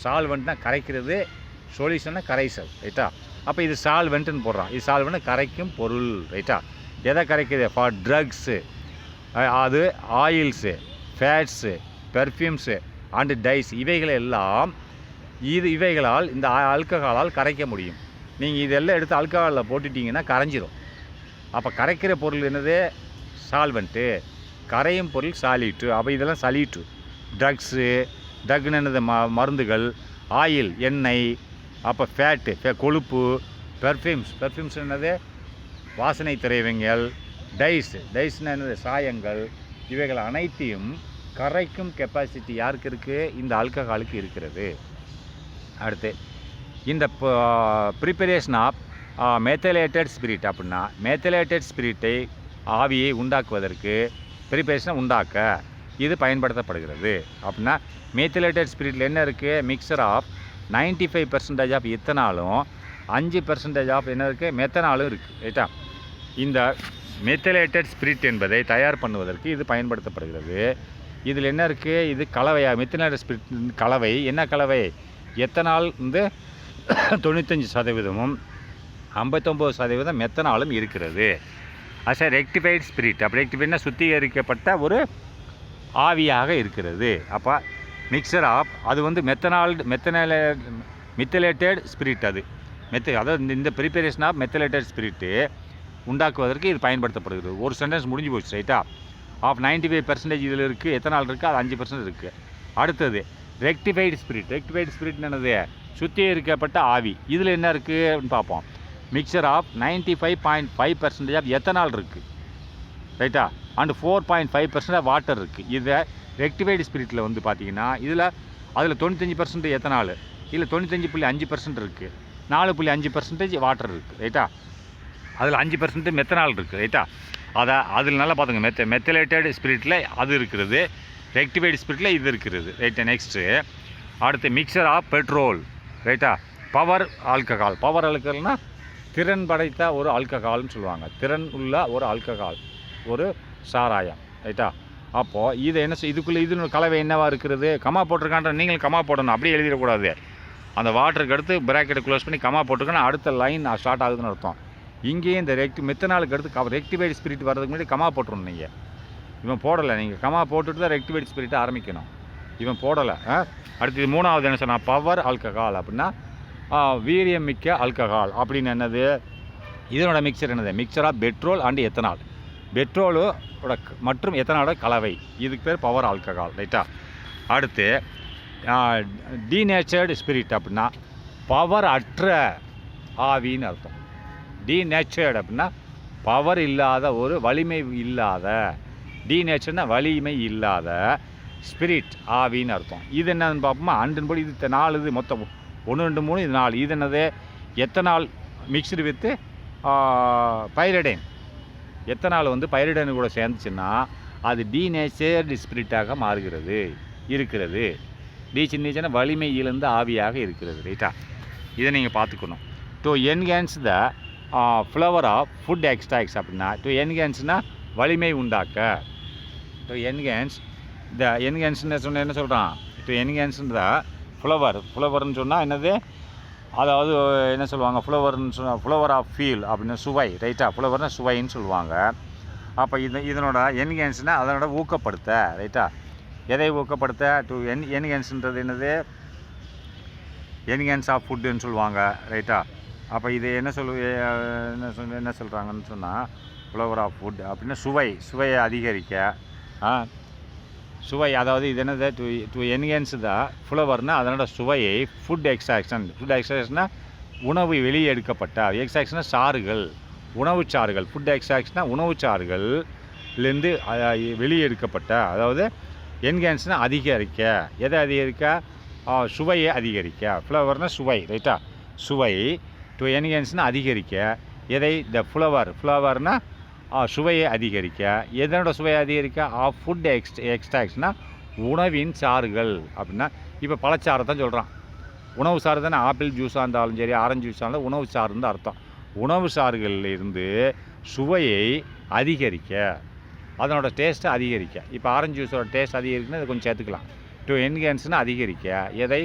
சால்வெண்ட்னா கரைக்கிறது, சொல்யூஷன்னா கரைசல். ரைட்டா? அப்போ இது சால்வெண்ட்டுன்னு போடுறான். இது சால்வெண்ட்னா கரைக்கும் பொருள். ரைட்டா? எதை கரைக்குது? ஃபார் ட்ரக்ஸு, அது ஆயில்ஸு, ஃபேட்ஸு, பெர்ஃப்யூம்ஸு அண்டு டைஸ் இவைகளால் இந்த ஆல்கஹாலால் கரைக்க முடியும். நீங்கள் இதெல்லாம் எடுத்து ஆல்கஹாலில் போட்டுட்டிங்கன்னா கரைஞ்சிரும். அப்போ கரைக்கிற பொருள் என்னது? சால்வெண்ட்டு. கரையும் பொருள் சாலிட்டு. அப்போ இதெல்லாம் சலிட்டு. ட்ரக்னு என்னது? மருந்துகள். ஆயில் எண்ணெய். அப்போ ஃபேட்டு கொழுப்பு. பெர்ஃப்யூம்ஸ் என்னது? வாசனை திரவியங்கள். டைஸ்னா என்னது? சாயங்கள். இவைகள் அனைத்தையும் கரைக்கும் கெப்பாசிட்டி யாருக்கு இருக்குது? இந்த ஆல்கஹாலுக்கு இருக்கிறது. அடுத்து, இந்த ப்ரிப்பரேஷன் ஆஃப் மெத்தலேட்டட் ஸ்பிரிட் அப்படின்னா மெத்தலேட்டட் ஸ்பிரிட்டை ஆவியை உண்டாக்குவதற்கு ப்ரிப்பரேஷனை உண்டாக்க இது பயன்படுத்தப்படுகிறது. அப்படின்னா மெத்தலேட்டட் ஸ்பிரிட்டில் என்ன இருக்குது? மிக்சர் ஆஃப் 95% ஆஃப் எத்தனாலும் 5% ஆஃப் என்ன இருக்குது? மெத்தனாலும் இருக்குது. ரைட்டா? இந்த மெத்தலேட்டட் ஸ்பிரிட் என்பதை தயார் பண்ணுவதற்கு இது பயன்படுத்தப்படுகிறது. இதில் என்ன இருக்குது? இது கலவையாக மெத்தலேட்டட் ஸ்பிரிட் கலவை. என்ன கலவை? எத்தனால் வந்து 95%, 59% மெத்தனாலும் இருக்கிறது. As a rectified spirit. அப்போ ரெக்டிஃபைட்னா சுத்திகரிக்கப்பட்ட ஒரு ஆவியாக இருக்கிறது. அப்போ மிக்சர் ஆஃப் அது வந்து மெத்தலேட்டட் ஸ்பிரிட். அதாவது இந்த ப்ரிப்பரேஷன் ஆஃப் மெத்தலேட்டட் ஸ்பிரிட்டு உண்டாக்குவதற்கு இது பயன்படுத்தப்படுகிறது. ஒரு சென்டென்ஸ் முடிஞ்சு போச்சு. ரைட்டா? ஆஃப் 95% இதில் இருக்குது. எத்தனால் இருக்குது? அது 5% இருக்குது. அடுத்தது ரெக்டிஃபைடு ஸ்பிரிட் என்னது, சுத்திகரிக்கப்பட்ட ஆவி. இதில் என்ன இருக்குது அப்படின்னு பார்ப்போம். மிக்சர் ஆஃப் 95.5% ஆஃப் எத்தனால் இருக்குது, ரைட்டா, அண்டு 4.5% ஆஃப் வாட்டர் இருக்குது. இதை ரெக்டிஃபைடு ஸ்பிரிட்டில் வந்து பார்த்தீங்கன்னா அதில் 95% எத்தனால், இல்லை 95.5% இருக்குது, 4.5% வாட்டர் இருக்குது, ரைட்டா. அதில் 5% மெத்தனால் இருக்குது, ரைட்டா. அதில் நல்லா பார்த்துங்க, மெத்தலேட்டட் ஸ்பிரிட்டில் அது இருக்கிறது, ரெக்டிஃபைடு ஸ்பிரிட்டில் இது இருக்கிறது, ரைட்டா. நெக்ஸ்ட்டு அடுத்து மிக்சர் ஆஃப் பெட்ரோல், ரைட்டா, பவர் ஆல்கஹால்னால் திறன் படைத்த ஒரு ஆல்கஹால்னு சொல்லுவாங்க. திறன் உள்ள ஒரு ஆல்கஹால், ஒரு சாராயம், ரைட்டா. அப்போது இது என்ன இதுக்குள்ளே இது கலவை என்னவாக இருக்கிறது, கமா போட்டிருக்கான்ற நீங்கள் கமா போடணும், அப்படியே எழுதிடக்கூடாது. அந்த வாட்டருக்கு அடுத்து பிராக்கெட்டை க்ளோஸ் பண்ணி கமா போட்டிருக்கோன்னா அடுத்த லைன் ஸ்டார்ட் ஆகுதுன்னு அர்த்தம். இங்கேயே இந்த மெத்தனாலுக்கு அடுத்து ரெக்டிஃபைடு ஸ்பிரிட் வர்றதுக்கு முன்னாடி கமா போட்டுருணும். நீங்கள் இவன் போடலை, நீங்கள் கமா போட்டுட்டு தான் ரெக்டிஃபைடு ஸ்பிரிட்டை ஆரம்பிக்கணும். இவன் போடலை. அடுத்தது மூணாவது என்ன சொன்னால் பவர் ஆல்கஹால் அப்படின்னா வீரியம் மிக்க ஆல்கஹால் அப்படின்னு என்னது, இதனோட மிக்சர் என்னது, mixture of petrol and ethanol, பெட்ரோலோட மற்றும் எத்தனாலோட கலவை, இதுக்கு பேர் பவர் ஆல்கஹால், ரைட்டா. அடுத்து டீநேச்சர்டு ஸ்பிரிட் அப்படின்னா பவர் அற்ற ஆவின்னு அர்த்தம். டீநேச்சர்டு அப்படின்னா பவர் இல்லாத, ஒரு வலிமை இல்லாத, டீநேச்சர்னா வலிமை இல்லாத, ஸ்பிரிட் ஆவின்னு அர்த்தம். இது என்னன்னு பார்ப்போமா, அண்டின் படி இது 4, இது மொத்தம் 1 2 3 இது 4. இது என்னது, எத்தனால் மிக்ஸ்டு வித்து பைரடைன். எத்தனால் வந்து பைரடைன் கூட சேர்ந்துச்சுன்னா அது டீநேச்சர்டு ஸ்பிரிட்டாக மாறுகிறது, இருக்கிறது. சின்ன வலிமை இழந்த ஆவியாக இருக்கிறது, ரைட்டா. இதை நீங்கள் பார்த்துக்கணும். To enhance the flavour of food extracts அப்படின்னா டு என்ஹான்ஸ்னால் வலிமை உண்டாக்க. டு என்ஹான்ஸ் என்ஹான்ஸ்ன்னு என்ன சொல்கிறான், டு என்ஹான்ஸ் த ஃப்ளவர்னு சொன்னால் என்னது, அதாவது என்ன சொல்லுவாங்க, ஃப்ளவர்னு சொன்னால் ஃப்ளவர் ஆஃப் ஃபீல் அப்படின்னு சுவை, ரைட்டா. ஃப்ளவர்னால் சுவைன்னு சொல்லுவாங்க. அப்போ இதனோட என்ஹான்ஸ்னால் அதனோட ஊக்கப்படுத்த, ரைட்டா. எதை ஊக்கப்படுத்த, டு என்ஹான்ஸ்ன்றது என்னது, என்ஹான்ஸ் ஆஃப் ஃபுட்டுன்னு சொல்லுவாங்க, ரைட்டா. அப்போ இது என்ன சொல்கிறாங்கன்னு சொன்னால் ஃப்ளவர் ஆஃப் ஃபுட் அப்படின்னா சுவையை அதிகரிக்க. சுவை, அதாவது இது என்னது, டு என்ஹான்ஸ் த ஃப்ளவர்னால் அதனோட சுவையை, ஃபுட் எக்ஸ்ட்ராக்ஷன்னா உணவு வெளியே எடுக்கப்பட்ட, எக்ஸ்ட்ராக்ஷன்னா சாறுகள், உணவு சாறுகள், ஃபுட் எக்ஸ்ட்ராக்ஷன்னா உணவு சாறுகள்லேருந்து வெளியே எடுக்கப்பட்ட, அதாவது என்ஹான்ஸ்னால் அதிகரிக்க, எதை அதிகரிக்க, சுவையை அதிகரிக்க. ஃப்ளவர்னால் சுவை, ரைட்டா, சுவை. டு என்ஹான்ஸ்னால் அதிகரிக்க, எதை, த ஃப்ளவர்னால் சுவையை அதிகரிக்க. எதனோட சுவையை அதிகரிக்க, ஃபுட் எக்ஸ்ட்ராக்ஷன்னா உணவின் சாறுகள் அப்படின்னா இப்போ பழச்சாறு தான் சொல்கிறான். உணவு சாறு தானே, ஆப்பிள் ஜூஸாக இருந்தாலும் சரி, ஆரஞ்சு ஜூஸாக இருந்தாலும் உணவு சாறுன்னு தான் அர்த்தம். உணவு சாறுகளிலிருந்து சுவையை அதிகரிக்க, அதனோட டேஸ்ட்டை அதிகரிக்க. இப்போ ஆரஞ்சு ஜூஸோட டேஸ்ட் அதிகரிக்குன்னு அதை கொஞ்சம் சேர்த்துக்கலாம். டு என்ஹான்ஸ்னால் அதிகரிக்க, எதை,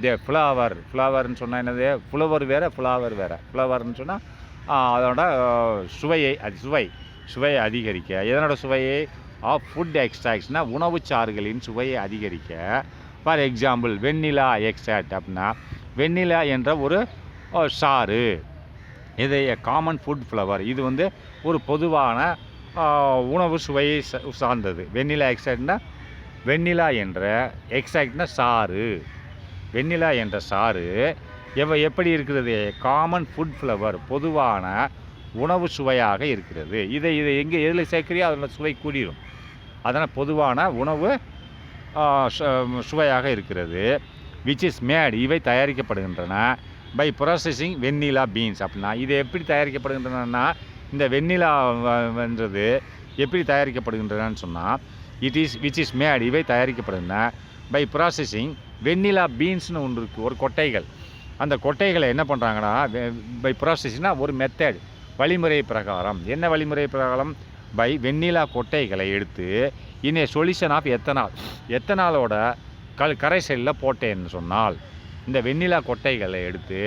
த ஃப்ளவர்னு சொன்னால் என்னது, ஃப்ளவர் வேறு ஃப்ளவர் வேறு. ஃப்ளவர்னு சொன்னால் அதோட சுவையை, சுவையை அதிகரிக்க. எதனோட சுவையை, ஃபுட் எக்ஸ்ட்ராக்ட்ஸ்னா உணவு சாறுகளின் சுவையை அதிகரிக்க. ஃபார் எக்ஸாம்பிள் வெண்ணிலா எக்ஸ்ட்ராக்ட் அப்படின்னா வெண்ணிலா என்ற ஒரு சாறு, இது காமன் ஃபுட் ஃப்ளவர், இது வந்து ஒரு பொதுவான உணவு சுவையை சார்ந்தது. வெண்ணிலா எக்ஸ்ட்ராக்ட்னா வெண்ணிலா என்ற எக்ஸ்ட்ராக்ட்னா சாறு, வெண்ணிலா என்ற சாறு எப்படி இருக்கிறது, காமன் ஃபுட் ஃப்ளவர், பொதுவான உணவு சுவையாக இருக்கிறது. இதை எங்கே எதில் சேர்க்குறியோ அதில் சுவை கூடிரும். அதனால் பொதுவான உணவு சுவையாக இருக்கிறது. விச் இஸ் மேட், இவை தயாரிக்கப்படுகின்றன பை ப்ராசஸிங் வெண்ணிலா பீன்ஸ் அப்படின்னா இது எப்படி தயாரிக்கப்படுகின்றன, இந்த வெண்ணிலான்றது எப்படி தயாரிக்கப்படுகின்றனன்னு சொன்னால் விச் இஸ் மேட், இவை தயாரிக்கப்படுகின்றன பை ப்ராசஸிங் வெண்ணிலா பீன்ஸ்னு ஒன்று இருக்குது, ஒரு கொட்டைகள். அந்த கொட்டைகளை என்ன பண்ணுறாங்கன்னா பை ப்ராசஸிங்னா ஒரு மெத்தட், வழிமுறை பிரகாரம். என்ன வழிமுறை பிரகாரம், பை வெண்ணிலா கொட்டைகளை எடுத்து இன் ஏ சொல்யூஷன் ஆஃப் எத்தனாலோட கரைசலில் போட்டேன்னு சொன்னால், இந்த வெண்ணிலா கொட்டைகளை எடுத்து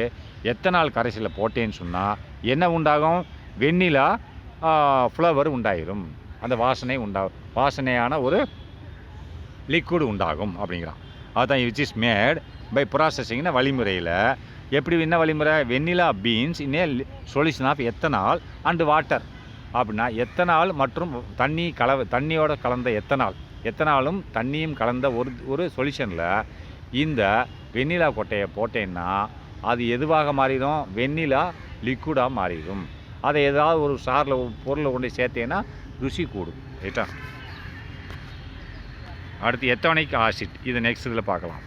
எத்தனால் கரைசலில் போட்டேன்னு சொன்னால் என்ன உண்டாகும், வெண்ணிலா ஃப்ளவர் உண்டாயிரும், அந்த வாசனையான ஒரு லிக்விட் உண்டாகும் அப்படிங்கிறான். அதுதான் விச் இஸ் மேட் பை ப்ராசஸிங்னா வழிமுறையில். எப்படி என்ன வழிமுறை, vanilla beans in a solution of ethanol and water அப்படின்னா எத்தனால் மற்றும் தண்ணியோட கலந்த எத்தனாலும் தண்ணியும் கலந்த ஒரு சொல்யூஷனில் இந்த வெண்ணிலா கொட்டையை போட்டேன்னா அது எதுவாக மாறிடும்? வெண்ணிலா லிக்விடாக மாறிடும். அதை ஏதாவது ஒரு சாரில் பொருளை கொண்டு சேர்த்தேன்னா ருசி கூடும். ரைட்டா? அடுத்து எத்தனிக் ஆசிட், இது நெக்ஸ்ட் இதில் பார்க்கலாம்.